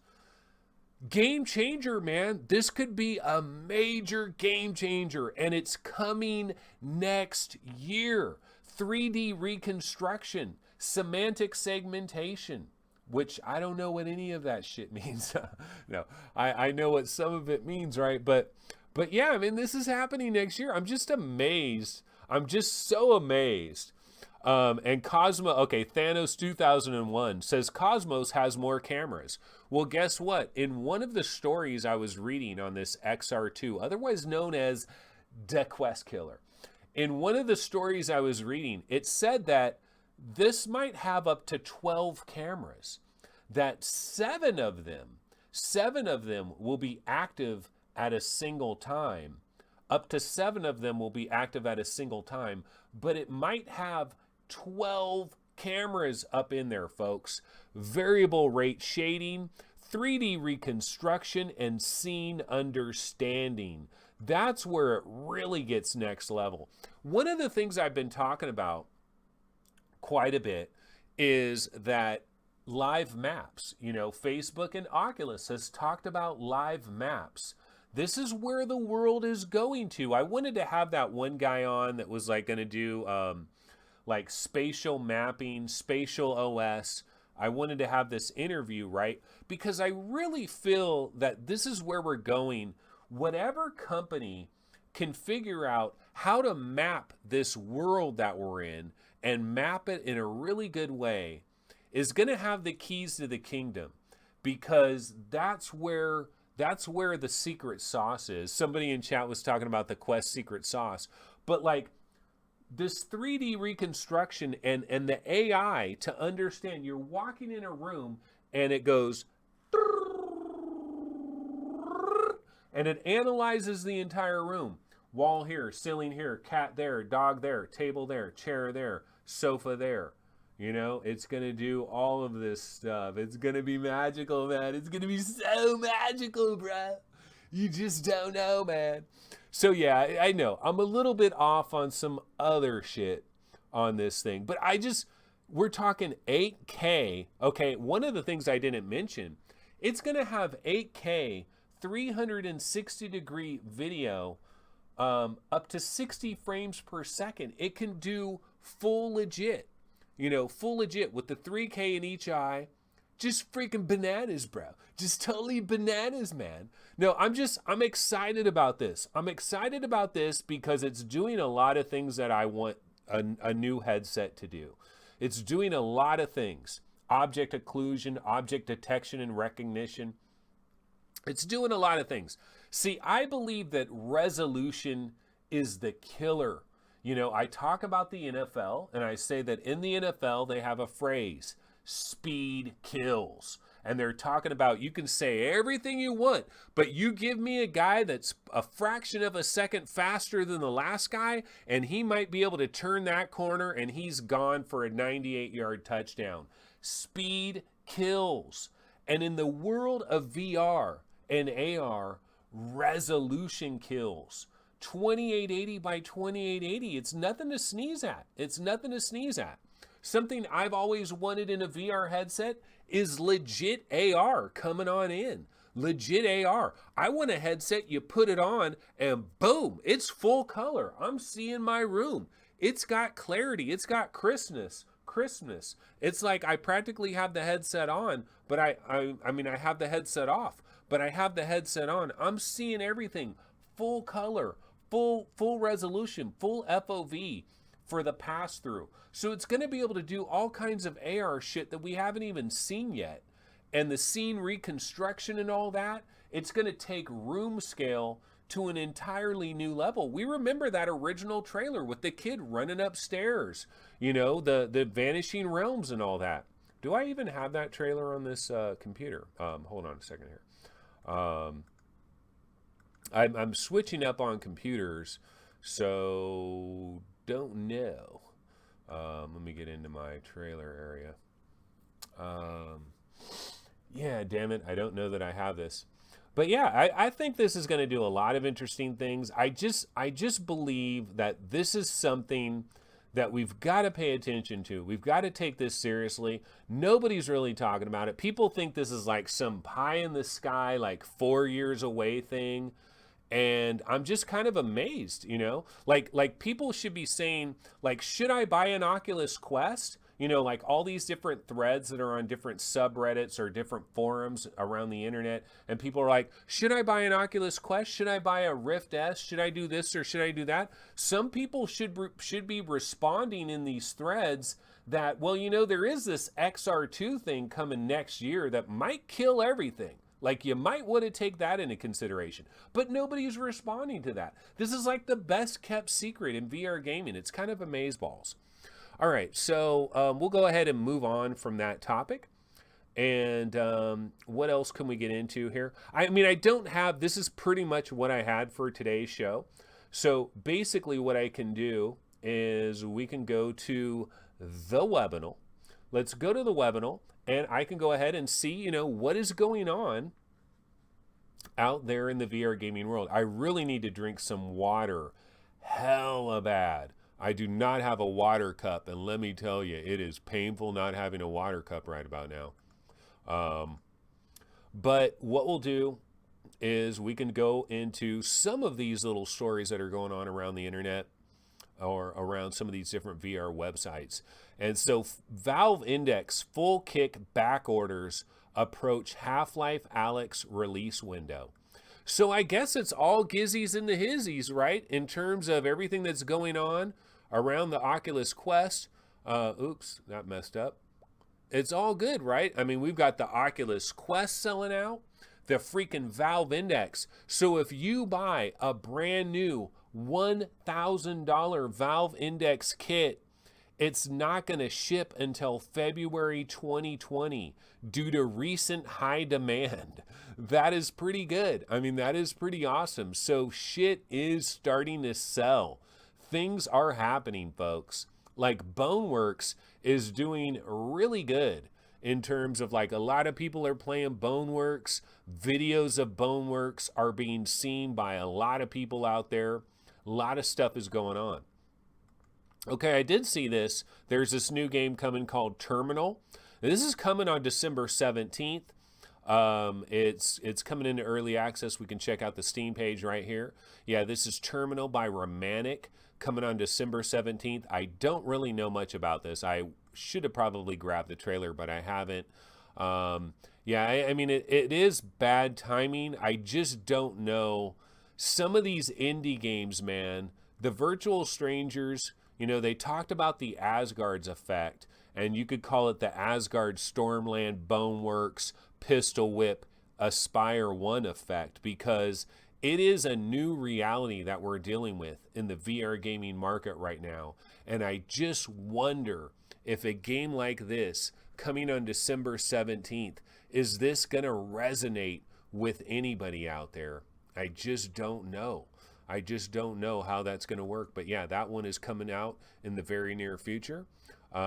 Game changer, man. This could be a major game changer, and it's coming next year. 3D reconstruction, semantic segmentation, which I don't know what any of that shit means. No, I know what some of it means, right? But yeah, I mean, this is happening next year. I'm just amazed. I'm just so amazed. And Cosmo, okay, Thanos 2001 says Cosmos has more cameras. Well, guess what? In one of the stories I was reading on this XR2, otherwise known as the Quest Killa, in one of the stories I was reading, it said that this might have up to 12 cameras, that 7 of them will be active at a single time. Up to 7 of them will be active at a single time, but it might have 12 cameras up in there, folks. Variable rate shading, 3D reconstruction, and scene understanding. That's where it really gets next level. One of the things I've been talking about quite a bit is that live maps, you know, Facebook and Oculus has talked about live maps. This is where the world is going to. I wanted to have that one guy on that was like going to do like spatial mapping, spatial OS. I wanted to have this interview, right? Because I really feel that this is where we're going. Whatever company can figure out how to map this world that we're in and map it in a really good way is going to have the keys to the kingdom, because that's where the secret sauce is. Somebody in chat was talking about the Quest secret sauce, but like this 3D reconstruction and the AI to understand, you're walking in a room and it goes and it analyzes the entire room. Wall here, ceiling here, cat there, dog there, table there, chair there, sofa there. You know, it's going to do all of this stuff. It's going to be magical, man. It's going to be so magical, bro. You just don't know, man. So yeah, I know I'm a little bit off on some other shit on this thing, but we're talking 8K. Okay, one of the things I didn't mention, it's going to have 8K 360-degree video, up to 60 frames per second. It can do full legit, you know, full legit with the 3K in each eye. Just freaking bananas, bro. Just totally bananas, man. No, I'm excited about this. I'm excited about this because it's doing a lot of things that I want a new headset to do. It's doing a lot of things. Object occlusion, object detection and recognition. It's doing a lot of things. See, I believe that resolution is the killer. You know, I talk about the NFL and I say that in the NFL they have a phrase, speed kills. And they're talking about, you can say everything you want, but you give me a guy that's a fraction of a second faster than the last guy, and he might be able to turn that corner and he's gone for a 98-yard touchdown. Speed kills. And in the world of VR and AR, resolution kills. 2880 by 2880, it's nothing to sneeze at. It's nothing to sneeze at. Something I've always wanted in a VR headset is legit AR coming on in. Legit AR. I want a headset, you put it on and boom, it's full color. I'm seeing my room. It's got clarity. It's got crispness. It's like I practically have the headset on, but I mean, I have the headset off, but I have the headset on. I'm seeing everything. Full color, full resolution, full FOV for the pass-through. So it's going to be able to do all kinds of AR shit that we haven't even seen yet. And the scene reconstruction and all that, it's going to take room scale to an entirely new level. We remember that original trailer with the kid running upstairs, you know, the Vanishing Realms and all that. Do I even have that trailer on this computer? Hold on a second here. I'm switching up on computers, so don't know. Let me get into my trailer area. Yeah, damn it, I don't know that I have this. But yeah, I think this is going to do a lot of interesting things. I just believe that this is something that we've got to pay attention to. We've got to take this seriously. Nobody's really talking about it. People think this is like some pie in the sky, like 4 years away thing. And I'm just kind of amazed, you know, like people should be saying, like, should I buy an Oculus Quest? You know, like all these different threads that are on different subreddits or different forums around the internet. And people are like, should I buy an Oculus Quest? Should I buy a Rift S? Should I do this or should I do that? Some people should be responding in these threads that, well, you know, there is this XR2 thing coming next year that might kill everything. Like, you might want to take that into consideration. But nobody's responding to that. This is like the best kept secret in VR gaming. It's kind of amazeballs. All right, so we'll go ahead and move on from that topic. And what else can we get into here? I mean, I don't have, this is pretty much what I had for today's show. So basically what I can do is we can go to the webinar. Let's go to the webinar and I can go ahead and see, you know, what is going on out there in the VR gaming world. I really need to drink some water hella bad. I do not have a water cup, and let me tell you, it is painful not having a water cup right about now. But what we'll do is we can go into some of these little stories that are going on around the internet or around some of these different VR websites. And so Valve Index full kick back orders approach Half-Life Alyx release window. So I guess it's all gizzies and the hizzies, right? In terms of everything that's going on around the Oculus Quest. Oops, that messed up. It's all good, right? I mean, we've got the Oculus Quest selling out, the freaking Valve Index. So if you buy a brand new $1,000 Valve Index kit, it's not going to ship until February 2020 due to recent high demand. That is pretty good. I mean, that is pretty awesome. So shit is starting to sell. Things are happening, folks. Like Boneworks is doing really good in terms of, like, a lot of people are playing Boneworks. Videos of Boneworks are being seen by a lot of people out there. A lot of stuff is going on. Okay, I did see this. There's this new game coming called Terminal. This is coming on December 17th. It's coming into early access. We can check out the Steam page right here. Yeah, this is Terminal by Romantic, coming on December 17th. I don't really know much about this. I should have probably grabbed the trailer, but I haven't. Yeah, I mean, it is bad timing. I just don't know. Some of these indie games, man, the Virtual Strangers, you know, they talked about the Asgard's effect, and you could call it the Asgard Stormland Boneworks Pistol Whip Aspire 1 effect, because it is a new reality that we're dealing with in the VR gaming market right now. And I just wonder if a game like this coming on December 17th, is this going to resonate with anybody out there? I just don't know. I just don't know how that's going to work. But yeah, that one is coming out in the very near future. You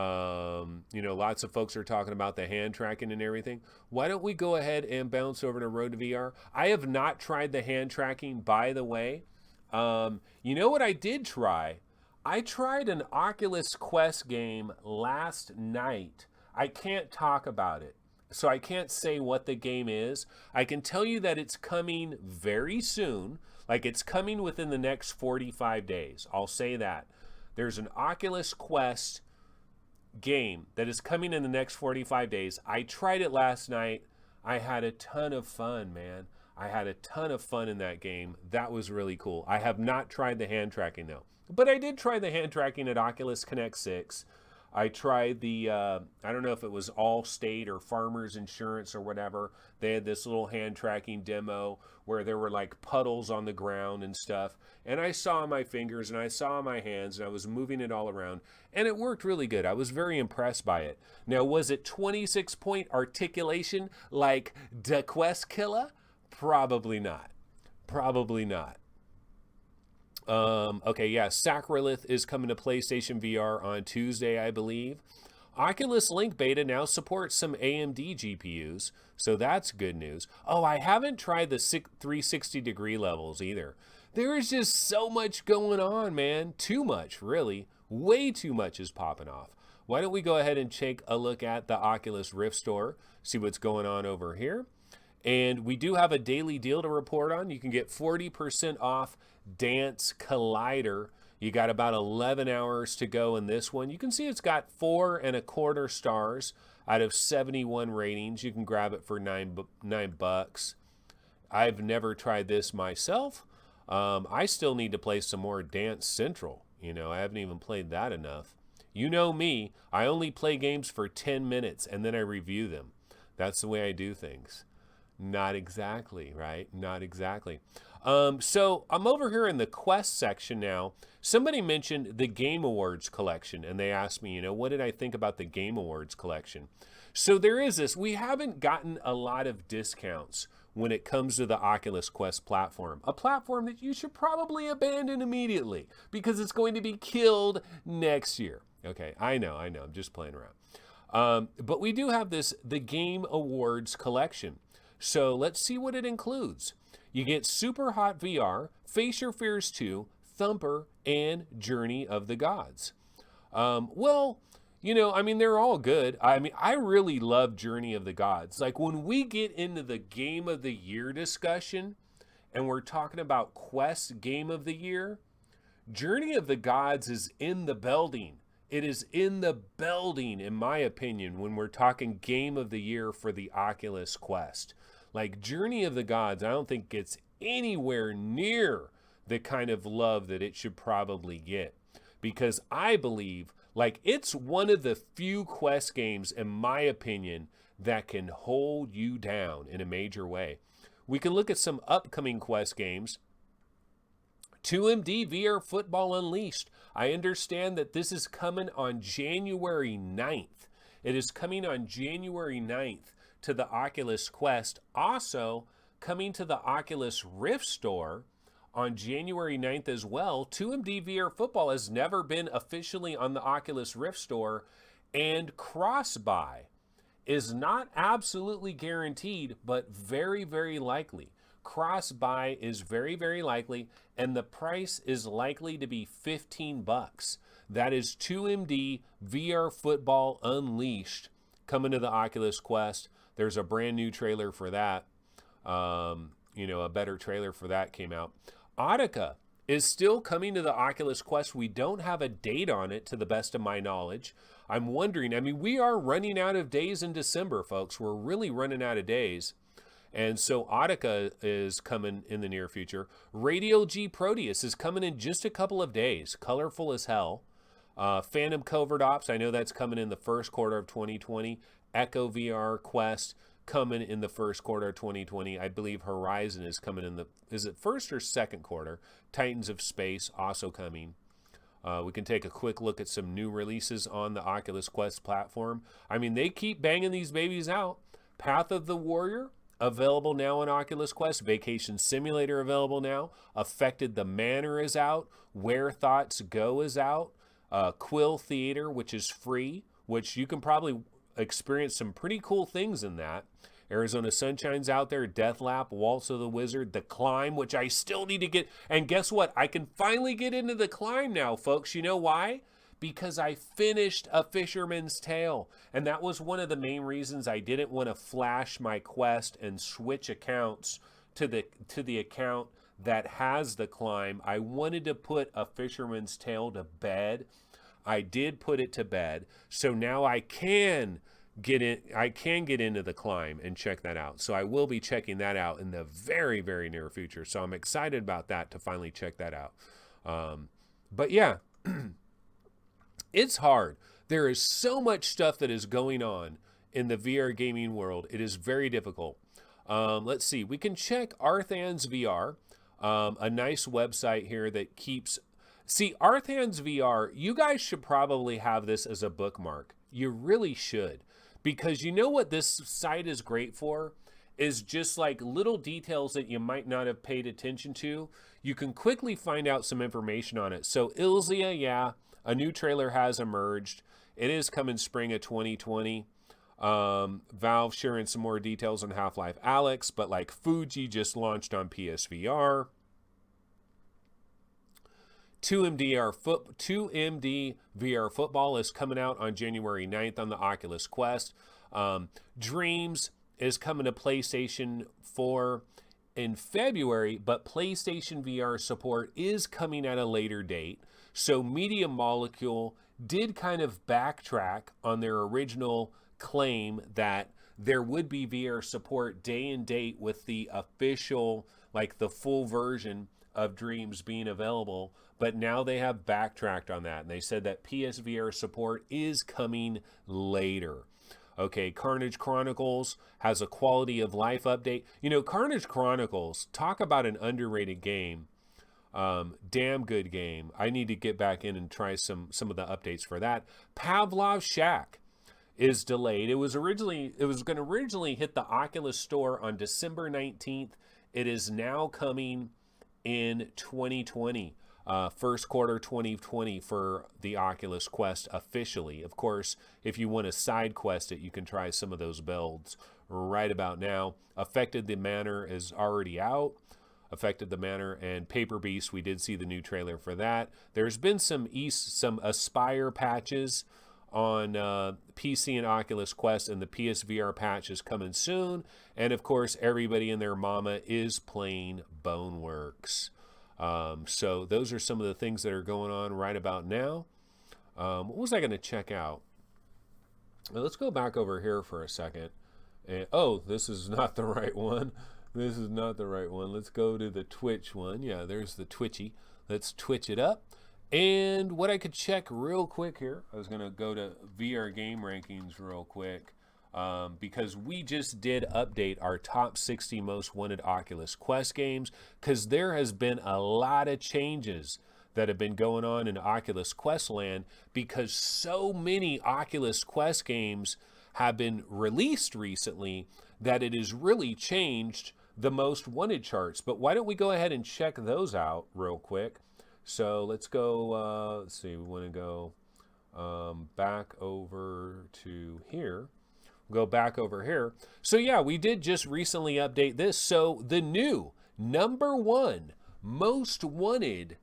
know, lots of folks are talking about the hand tracking and everything. Why don't we go ahead and bounce over to Road to VR? I have not tried the hand tracking, by the way. You know what I did try? I tried an Oculus Quest game last night. I can't talk about it, so I can't say what the game is. I can tell you that it's coming very soon. Like, it's coming within the next 45 days. I'll say that. There's an Oculus Quest game that is coming in the next 45 days. I tried it last night. I had a ton of fun, man. I had a ton of fun in that game. That was really cool. I have not tried the hand tracking, though. But I did try the hand tracking at Oculus Connect 6. I tried the, I don't know if it was Allstate or Farmers Insurance or whatever. They had this little hand tracking demo where there were like puddles on the ground and stuff. And I saw my fingers and I saw my hands and I was moving it all around. And it worked really good. I was very impressed by it. Now, was it 26-point articulation like the Quest Killa? Probably not. Probably not. Okay, yeah, Sacrilith is coming to PlayStation VR on Tuesday, I believe. Oculus Link Beta now supports some AMD GPUs, so that's good news. Oh, I haven't tried the 360-degree levels either. There is just so much going on, man. Too much, really. Way too much is popping off. Why don't we go ahead and take a look at the Oculus Rift store, see what's going on over here. And we do have a daily deal to report on. You can get 40% off Dance Collider. You got about 11 hours to go in this one. You can see it's got 4.25 stars out of 71 ratings. You can grab it for $9. I've never tried this myself. I still need to play some more Dance Central. You know, I haven't even played that enough. You know me, I only play games for 10 minutes and then I review them. That's the way I do things. Not exactly, right? Not exactly. So I'm over here in the Quest section now. Somebody mentioned the Game Awards collection, and they asked me, you know, what did I think about the Game Awards collection? So there is this. We haven't gotten a lot of discounts when it comes to the Oculus Quest platform, a platform that you should probably abandon immediately because it's going to be killed next year. Okay, I know, I'm just playing around. But we do have the Game Awards collection. So let's see what it includes. You get Super Hot VR, Face Your Fears 2, Thumper, and Journey of the Gods. Well, you know, I mean, they're all good. I mean, I really love Journey of the Gods. Like when we get into the Game of the Year discussion and we're talking about Quest Game of the Year, Journey of the Gods is in the building. It is in the building, in my opinion, when we're talking Game of the Year for the Oculus Quest. Like Journey of the Gods, I don't think gets anywhere near the kind of love that it should probably get. Because I believe, like, it's one of the few Quest games, in my opinion, that can hold you down in a major way. We can look at some upcoming Quest games. 2MD VR Football Unleashed. I understand that this is coming on January 9th. It is coming on January 9th to the Oculus Quest. Also coming to the Oculus Rift store on January 9th as well. 2MD VR Football has never been officially on the Oculus Rift store, and cross-buy is not absolutely guaranteed, but very, very likely. Cross-buy is very, very likely, and the price is likely to be $15. That is 2MD VR Football Unleashed coming to the Oculus Quest. There's a brand new trailer for that. You know, a better trailer for that came out. Audica is still coming to the Oculus Quest. We don't have a date on it to the best of my knowledge. I'm wondering, I mean, we are running out of days in December, folks. We're really running out of days. And so Audica is coming in the near future. Radial G Proteus is coming in just a couple of days. Colorful as hell. Phantom Covert Ops, I know that's coming in the first quarter of 2020. Echo VR Quest coming in the first quarter of 2020. I believe Horizon is coming in is it first or second quarter? Titans of Space also coming. We can take a quick look at some new releases on the Oculus Quest platform. I mean, they keep banging these babies out. Path of the Warrior, available now on Oculus Quest. Vacation Simulator available now. Affected the Manor is out. Where Thoughts Go is out. Quill Theater, which is free, which you can probably experience some pretty cool things in that. Arizona Sunshine's out there. Deathlap, Waltz of the Wizard, The Climb, which I still need to get. And guess what? I can finally get into The Climb now, folks. You know why? Because I finished A Fisherman's Tale. And that was one of the main reasons I didn't want to flash my Quest and switch accounts to the account that has The Climb. I wanted to put A Fisherman's Tale to bed. I did put it to bed. So now I can get into The Climb and check that out. So I will be checking that out in the very, very near future. So I'm excited about that, to finally check that out. But yeah, it's hard. There is so much stuff that is going on in the VR gaming world. It is very difficult. Let's see. We can check Arthan's VR, a nice website here that keeps... See, Arthan's VR, you guys should probably have this as a bookmark. You really should. Because you know what this site is great for? Is just like little details that you might not have paid attention to. You can quickly find out some information on it. So Ilzia, yeah, a new trailer has emerged. It is coming spring of 2020. Valve sharing some more details on Half-Life Alyx, but like Fuji just launched on PSVR. 2MD VR Football is coming out on January 9th on the Oculus Quest. Dreams is coming to PlayStation 4 in February, but PlayStation VR support is coming at a later date. So Media Molecule did kind of backtrack on their original claim that there would be VR support day and date with the official, like the full version of Dreams being available, but now they have backtracked on that, and they said that PSVR support is coming later. Okay, Carnage Chronicles has a quality of life update. You know, Carnage Chronicles, talk about an underrated game. Damn good game. I need to get back in and try some of the updates for that. Pavlov's Shack is delayed. It was going to originally hit the Oculus Store on December 19th. It is now coming in 2020, first quarter 2020 for the Oculus Quest officially. Of course, if you want to side quest it, you can try some of those builds right about now. Affected the Manor is already out. Affected the Manor and Paper Beast, we did see the new trailer for that. There's been some Aspire patches on PC and Oculus Quest, and the PSVR patch is coming soon. And of course, everybody and their mama is playing Boneworks. So those are some of the things that are going on right about now. What was I going to check out? Well, let's go back over here for a second. Oh, this is not the right one. This is not the right one. Let's go to the Twitch one. Yeah, there's the Twitchy. Let's Twitch it up. And what I could check real quick here, I was going to go to VR game rankings real quick, because we just did update our top 60 most wanted Oculus Quest games, because there has been a lot of changes that have been going on in Oculus Quest land, because so many Oculus Quest games have been released recently that it has really changed the most wanted charts. But why don't we go ahead and check those out real quick? So let's go, let's see, we want to go back over to here. We'll go back over here. So yeah, we did just recently update this. So the new #1 most wanted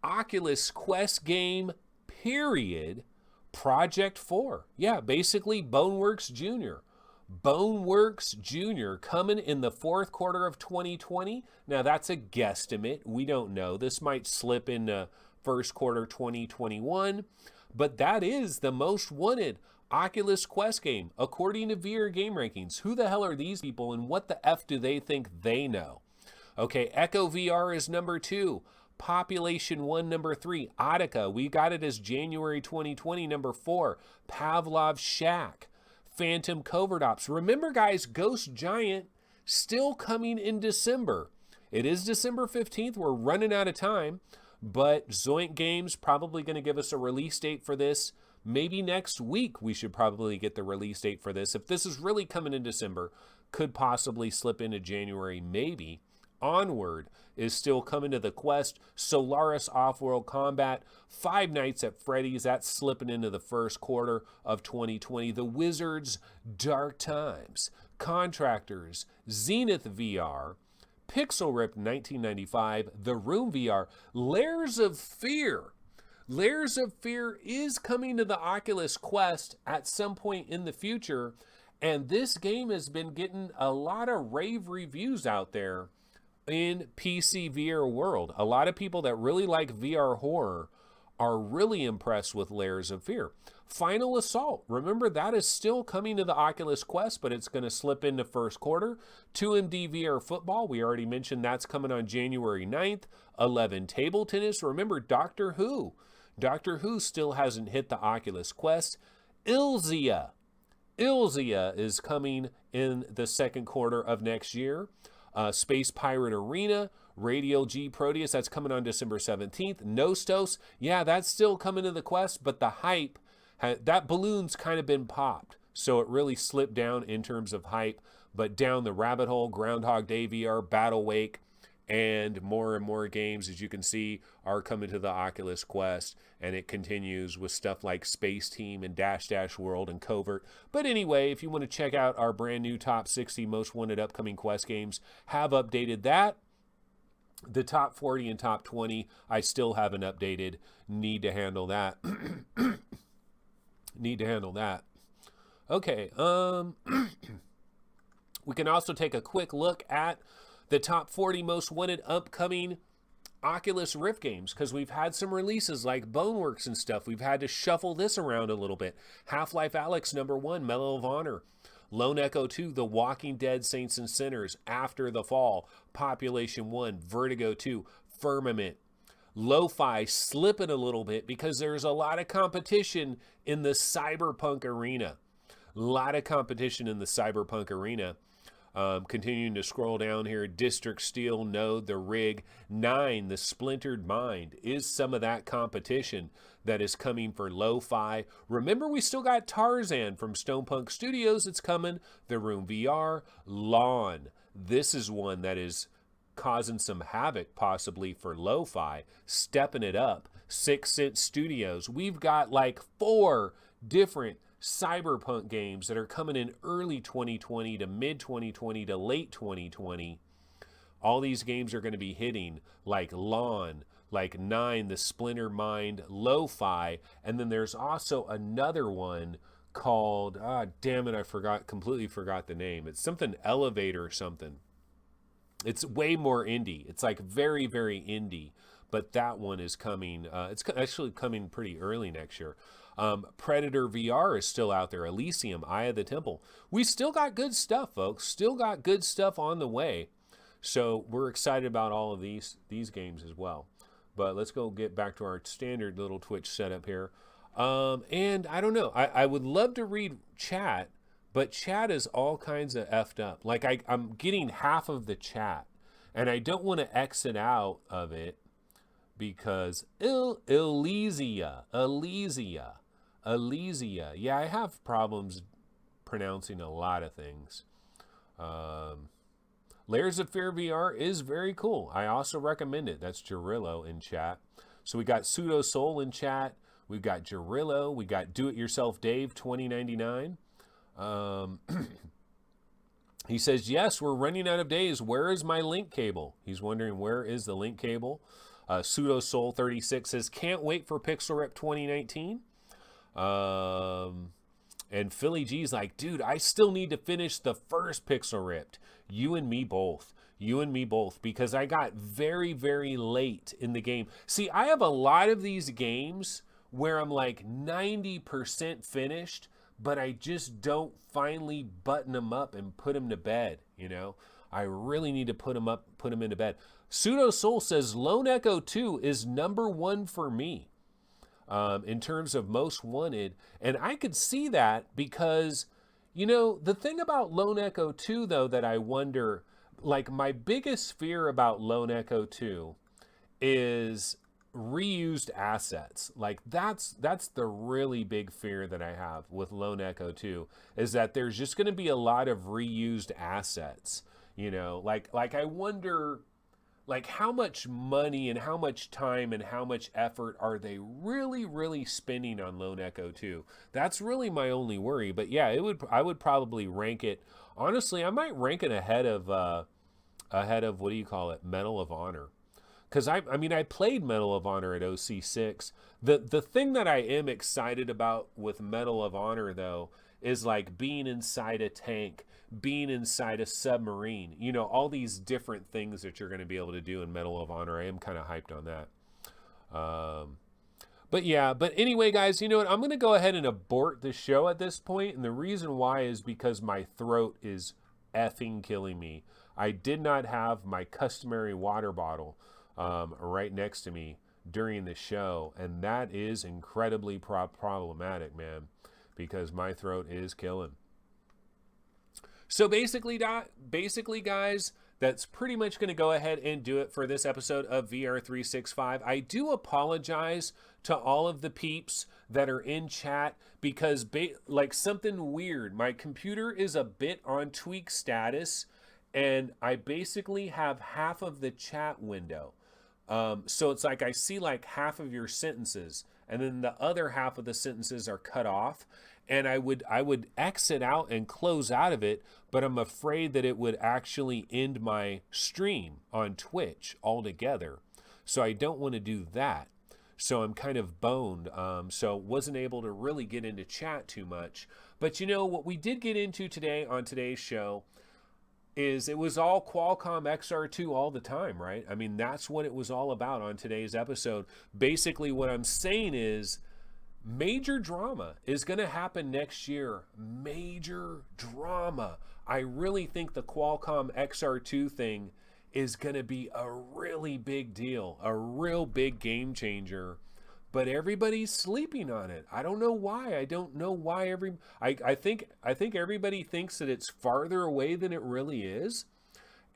Oculus Quest game, period, Project 4. Yeah, basically Boneworks Jr. Boneworks Jr. coming in the fourth quarter of 2020. Now that's a guesstimate. We don't know. This might slip into first quarter 2021. But that is the most wanted Oculus Quest game, according to VR Game Rankings. Who the hell are these people and what the F do they think they know? Okay, Echo VR is #2. Population 1, #3. Audica, we got it as January 2020, #4. Pavlov's Shack. Phantom Covert Ops. Remember, guys, Ghost Giant still coming in December. It is December 15th. We're running out of time, but Zoink Games probably going to give us a release date for this. Maybe next week we should probably get the release date for this. If this is really coming in December, could possibly slip into January, maybe. Onward is still coming to the Quest. Solaris Off-World Combat, Five Nights at Freddy's, that's slipping into the first quarter of 2020. The Wizards, Dark Times, Contractors, Zenith VR, Pixel Ripped 1995, The Room VR, Layers of Fear. Layers of Fear is coming to the Oculus Quest at some point in the future, and this game has been getting a lot of rave reviews out there in PC VR world. A lot of people that really like VR horror are really impressed with Layers of Fear. Final Assault, remember that is still coming to the Oculus Quest, but it's going to slip into first quarter. 2MD VR Football, we already mentioned that's coming on January 9th. 11 Table Tennis, remember Doctor Who. Doctor Who still hasn't hit the Oculus Quest. Ilzia is coming in the second quarter of next year. Space Pirate Arena, Radial G Proteus, that's coming on December 17th. Nostos, yeah, that's still coming to the Quest, but the hype, that balloon's kind of been popped. So it really slipped down in terms of hype, but down the rabbit hole, Groundhog Day VR, Battle Wake, and more games, as you can see, are coming to the Oculus Quest, and it continues with stuff like Space Team and Dash Dash World and Covert. But anyway, if you want to check out our brand new top 60 most wanted upcoming Quest games, have updated that. The top 40 and top 20, I still haven't updated. Need to handle that. Need to handle that. Okay, we can also take a quick look at the top 40 most wanted upcoming Oculus Rift games, because we've had some releases like Boneworks and stuff. We've had to shuffle this around a little bit. Half-Life Alyx #1, Medal of Honor. Lone Echo 2, The Walking Dead Saints and Sinners, After the Fall. Population 1, Vertigo 2, Firmament. Lo-Fi slipping a little bit because there's a lot of competition in the cyberpunk arena. A lot of competition in the cyberpunk arena. Continuing to scroll down here, District Steel, Node, The Rig, 9, The Splintered Mind is some of that competition that is coming for Lo-Fi. Remember, we still got Tarzan from Stonepunk Studios. It's coming. The Room VR, Lawn. This is one that is causing some havoc possibly for Lo-Fi, stepping it up. 6 Sense Studios. We've got like 4 different cyberpunk games that are coming in early 2020 to mid 2020 to late 2020. All these games are going to be hitting, like Lawn, like 9, The Splinter Mind, Lo-Fi, and then there's also another one called, damn it, completely forgot the name. It's something Elevator or something. It's way more indie. It's like very, very indie, but that one is coming. It's actually coming pretty early next year. Predator VR is still out there. Elysium, Eye of the Temple. We still got good stuff, folks. Still got good stuff on the way. So we're excited about all of these games as well. But let's go get back to our standard little Twitch setup here. And I don't know. I would love to read chat, but chat is all kinds of effed up. Like I'm getting half of the chat, and I don't want to exit out of it because Elysia. Yeah, I have problems pronouncing a lot of things. Layers of Fear VR is very cool. I also recommend it. That's Gerillo in chat. So we got Pseudo Soul in chat. We've got Gerillo. We got Do It Yourself Dave 2099. He says, yes, we're running out of days. Where is my link cable? He's wondering where is the link cable. Pseudo Soul 36 says, can't wait for Pixel Rip 2019. And Philly G's like, dude, I still need to finish the first Pixel Ripped. You and me both, because I got very, very late in the game. See, I have a lot of these games where I'm like 90% finished, but I just don't finally button them up and put them to bed, you know? I really need to put them into bed. Pseudo Soul says, Lone Echo 2 is #1 for me. In terms of most wanted. And I could see that because, you know, the thing about Lone Echo 2, though, that I wonder, like my biggest fear about Lone Echo 2 is reused assets. Like that's the really big fear that I have with Lone Echo 2, is that there's just going to be a lot of reused assets, you know, like I wonder, like how much money and how much time and how much effort are they really spending on Lone Echo 2? That's really my only worry. But yeah, I would probably rank it. Honestly, I might rank it ahead of what do you call it? Medal of Honor. Because I mean, I played Medal of Honor at OC6. The thing that I am excited about with Medal of Honor, though, is like being inside a tank, being inside a submarine, you know, all these different things that you're going to be able to do in Medal of Honor. I am kind of hyped on that. But anyway, guys, you know what? I'm going to go ahead and abort the show at this point. And the reason why is because my throat is effing killing me. I did not have my customary water bottle right next to me during the show, and that is incredibly problematic, man, because my throat is killing. So basically, guys, that's pretty much going to go ahead and do it for this episode of VR365. I do apologize to all of the peeps that are in chat because like something weird. My computer is a bit on tweak status, and I basically have half of the chat window. So it's like I see like half of your sentences, and then the other half of the sentences are cut off. And I would exit out and close out of it, but I'm afraid that it would actually end my stream on Twitch altogether. So I don't want to do that. So I'm kind of boned. So wasn't able to really get into chat too much. But you know what we did get into today on today's show is it was all Qualcomm XR2 all the time, right? I mean, that's what it was all about on today's episode. Basically, what I'm saying is major drama is going to happen next year. Major drama. I really think the Qualcomm XR2 thing is going to be a really big deal, a real big game changer. But everybody's sleeping on it. I don't know why. I don't know why I think everybody thinks that it's farther away than it really is,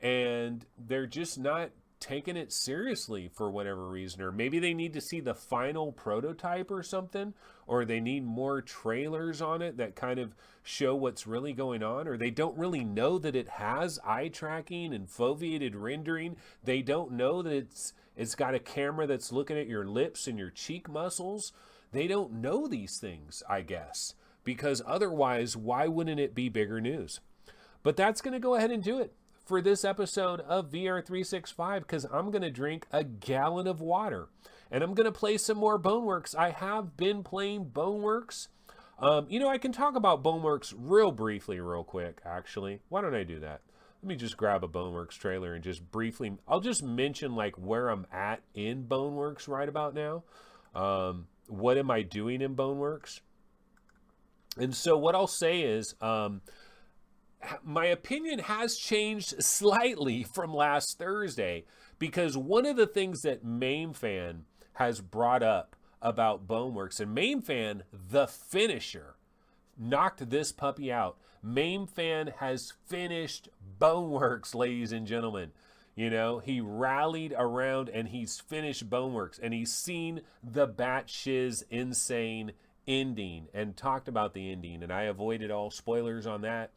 and they're just not taking it seriously for whatever reason. Or maybe they need to see the final prototype or something, or they need more trailers on it that kind of show what's really going on, or they don't really know that it has eye tracking and foveated rendering. They don't know that it's got a camera that's looking at your lips and your cheek muscles. They don't know these things, I guess, because otherwise, why wouldn't it be bigger news? But that's going to go ahead and do it for this episode of VR365, because I'm going to drink a gallon of water and I'm going to play some more Boneworks. I have been playing Boneworks. I can talk about Boneworks real briefly, real quick, actually. Why don't I do that? Let me just grab a Boneworks trailer and just briefly, I'll just mention like where I'm at in Boneworks right about now. What am I doing in Boneworks? And so what I'll say is, my opinion has changed slightly from last Thursday, because one of the things that MameFan has brought up about Boneworks, and MameFan, the finisher, knocked this puppy out. MameFan has finished Boneworks, ladies and gentlemen. You know, he rallied around and he's finished Boneworks, and he's seen the batshit insane ending and talked about the ending, and I avoided all spoilers on that.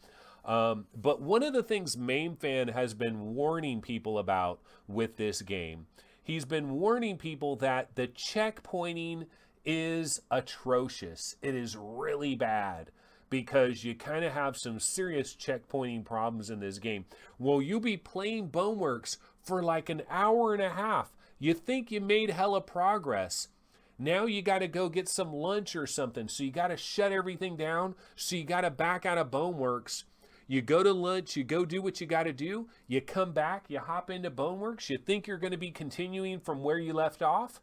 But one of the things MameFan has been warning people about with this game, he's been warning people that the checkpointing is atrocious. It is really bad, because you kind of have some serious checkpointing problems in this game. Well, you'll be playing Boneworks for like an hour and a half. You think you made hella progress. Now you got to go get some lunch or something. So you got to shut everything down. So you got to back out of Boneworks. You go to lunch, you go do what you got to do. You come back, you hop into Boneworks. You think you're going to be continuing from where you left off,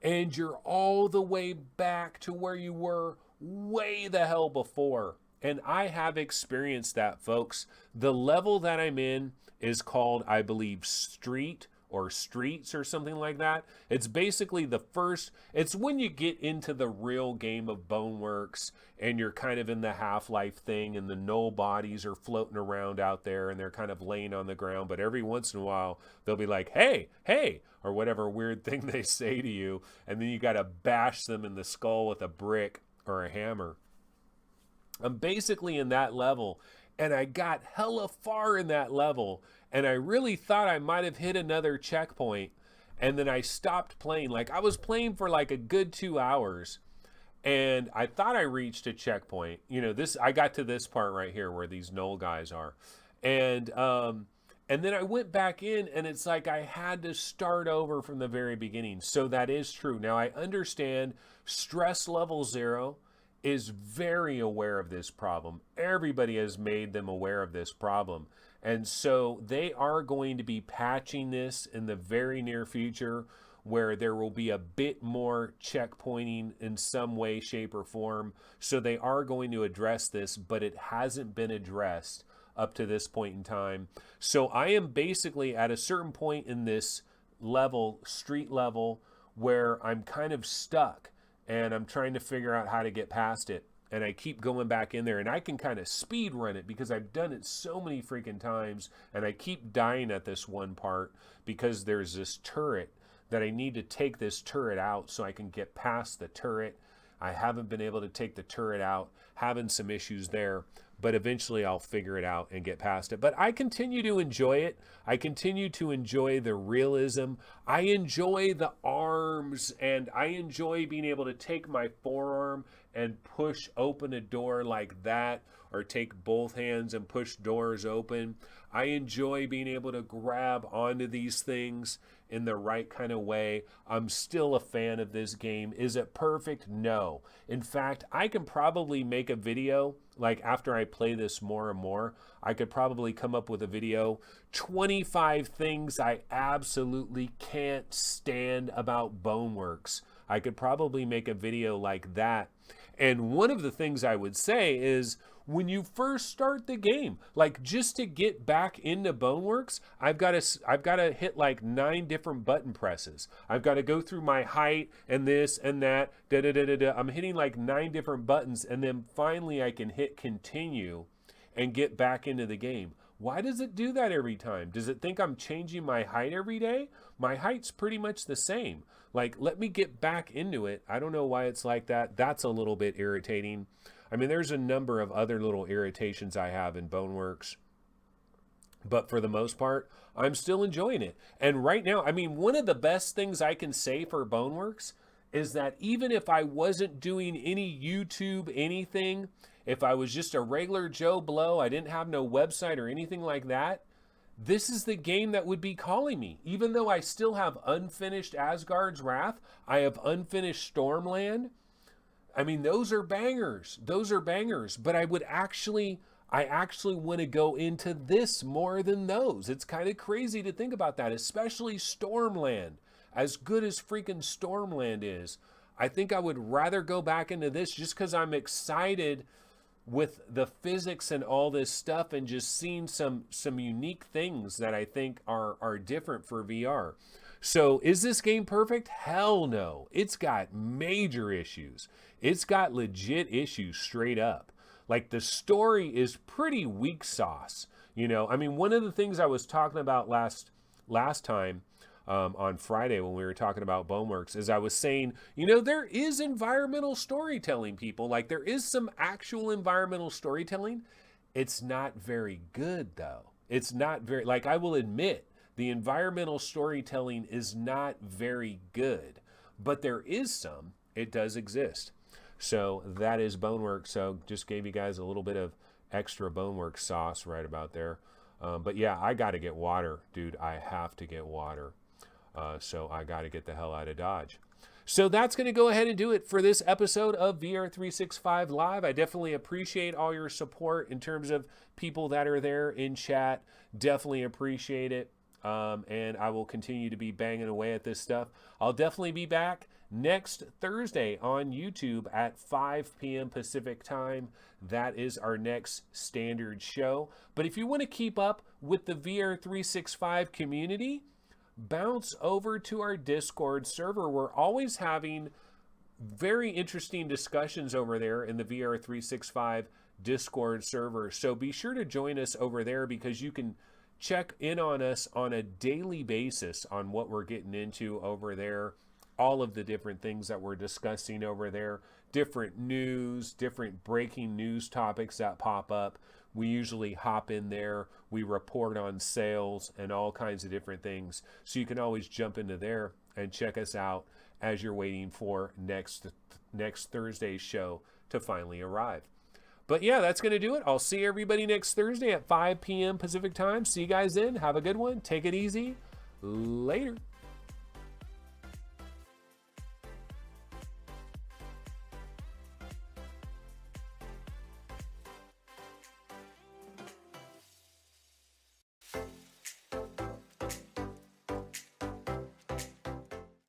and you're all the way back to where you were way the hell before. And I have experienced that, folks. The level that I'm in is called, I believe, Street or Streets or something like that. It's basically it's when you get into the real game of Boneworks and you're kind of in the Half-Life thing and the null bodies are floating around out there and they're kind of laying on the ground, but every once in a while they'll be like, hey, or whatever weird thing they say to you, and then you got to bash them in the skull with a brick or a hammer. I'm basically in that level, and I got hella far in that level, and I really thought I might have hit another checkpoint, and then I stopped playing. Like, I was playing for like a good 2 hours, and I thought I reached a checkpoint. You know, I got to this part right here where these null guys are, and then I went back in, and it's like I had to start over from the very beginning. So that is true. Now, I understand stress level 0 is very aware of this problem. Everybody has made them aware of this problem. And so they are going to be patching this in the very near future, where there will be a bit more checkpointing in some way, shape, or form. So they are going to address this, but it hasn't been addressed up to this point in time. So I am basically at a certain point in this level, street level, where I'm kind of stuck and I'm trying to figure out how to get past it. And I keep going back in there, and I can kind of speed run it because I've done it so many freaking times, and I keep dying at this one part because there's this turret that I need to take this turret out so I can get past the turret. I haven't been able to take the turret out, having some issues there, but eventually I'll figure it out and get past it. But I continue to enjoy it. I continue to enjoy the realism. I enjoy the arms, and I enjoy being able to take my forearm and push open a door like that, or take both hands and push doors open. I enjoy being able to grab onto these things in the right kind of way. I'm still a fan of this game. Is it perfect? No. In fact, I can probably make a video, like after I play this more and more, I could probably come up with a video, 25 things I absolutely can't stand about Boneworks. I could probably make a video like that. And one of the things I would say is, when you first start the game, like just to get back into Boneworks, I've got to hit like 9 different button presses. I've got to go through my height and this and that. I'm hitting like 9 different buttons, and then finally I can hit continue and get back into the game. Why does it do that every time? Does it think I'm changing my height every day? My height's pretty much the same. Like, let me get back into it. I don't know why it's like that. That's a little bit irritating. I mean, there's a number of other little irritations I have in Boneworks, but for the most part, I'm still enjoying it. And right now, I mean, one of the best things I can say for Boneworks is that even if I wasn't doing any YouTube anything, if I was just a regular Joe Blow, I didn't have no website or anything like that, this is the game that would be calling me. Even though I still have unfinished Asgard's Wrath, I have unfinished Stormland. I mean, those are bangers. Those are bangers. But I actually want to go into this more than those. It's kind of crazy to think about that, especially Stormland. As good as freaking Stormland is, I think I would rather go back into this just because I'm excited with the physics and all this stuff, and just seeing some unique things that I think are different for VR. So is this game perfect? Hell no. It's got major issues. It's got legit issues straight up. Like, the story is pretty weak sauce. You know, I mean, one of the things I was talking about last time on Friday when we were talking about Boneworks is I was saying, you know, there is environmental storytelling, people. Like, there is some actual environmental storytelling. It's not very good, though. It's not very, like, I will admit, the environmental storytelling is not very good, but there is some. It does exist. So that is Boneworks. So just gave you guys a little bit of extra Boneworks sauce right about there. But yeah, I got to get water, dude. I have to get water. So I got to get the hell out of Dodge. So that's going to go ahead and do it for this episode of VR365 Live. I definitely appreciate all your support in terms of people that are there in chat. Definitely appreciate it. And I will continue to be banging away at this stuff. I'll definitely be back next Thursday on YouTube at 5 p.m. Pacific time. That is our next standard show. But if you want to keep up with the VR365 community, bounce over to our Discord server. We're always having very interesting discussions over there in the VR365 Discord server. So be sure to join us over there, because you can check in on us on a daily basis on what we're getting into over there, all of the different things that we're discussing over there, different news, different breaking news topics that pop up. We usually hop in there, we report on sales and all kinds of different things. So you can always jump into there and check us out as you're waiting for next Thursday's show to finally arrive. But yeah, that's going to do it. I'll see everybody next Thursday at 5 p.m. Pacific time. See you guys then. Have a good one. Take it easy. Later.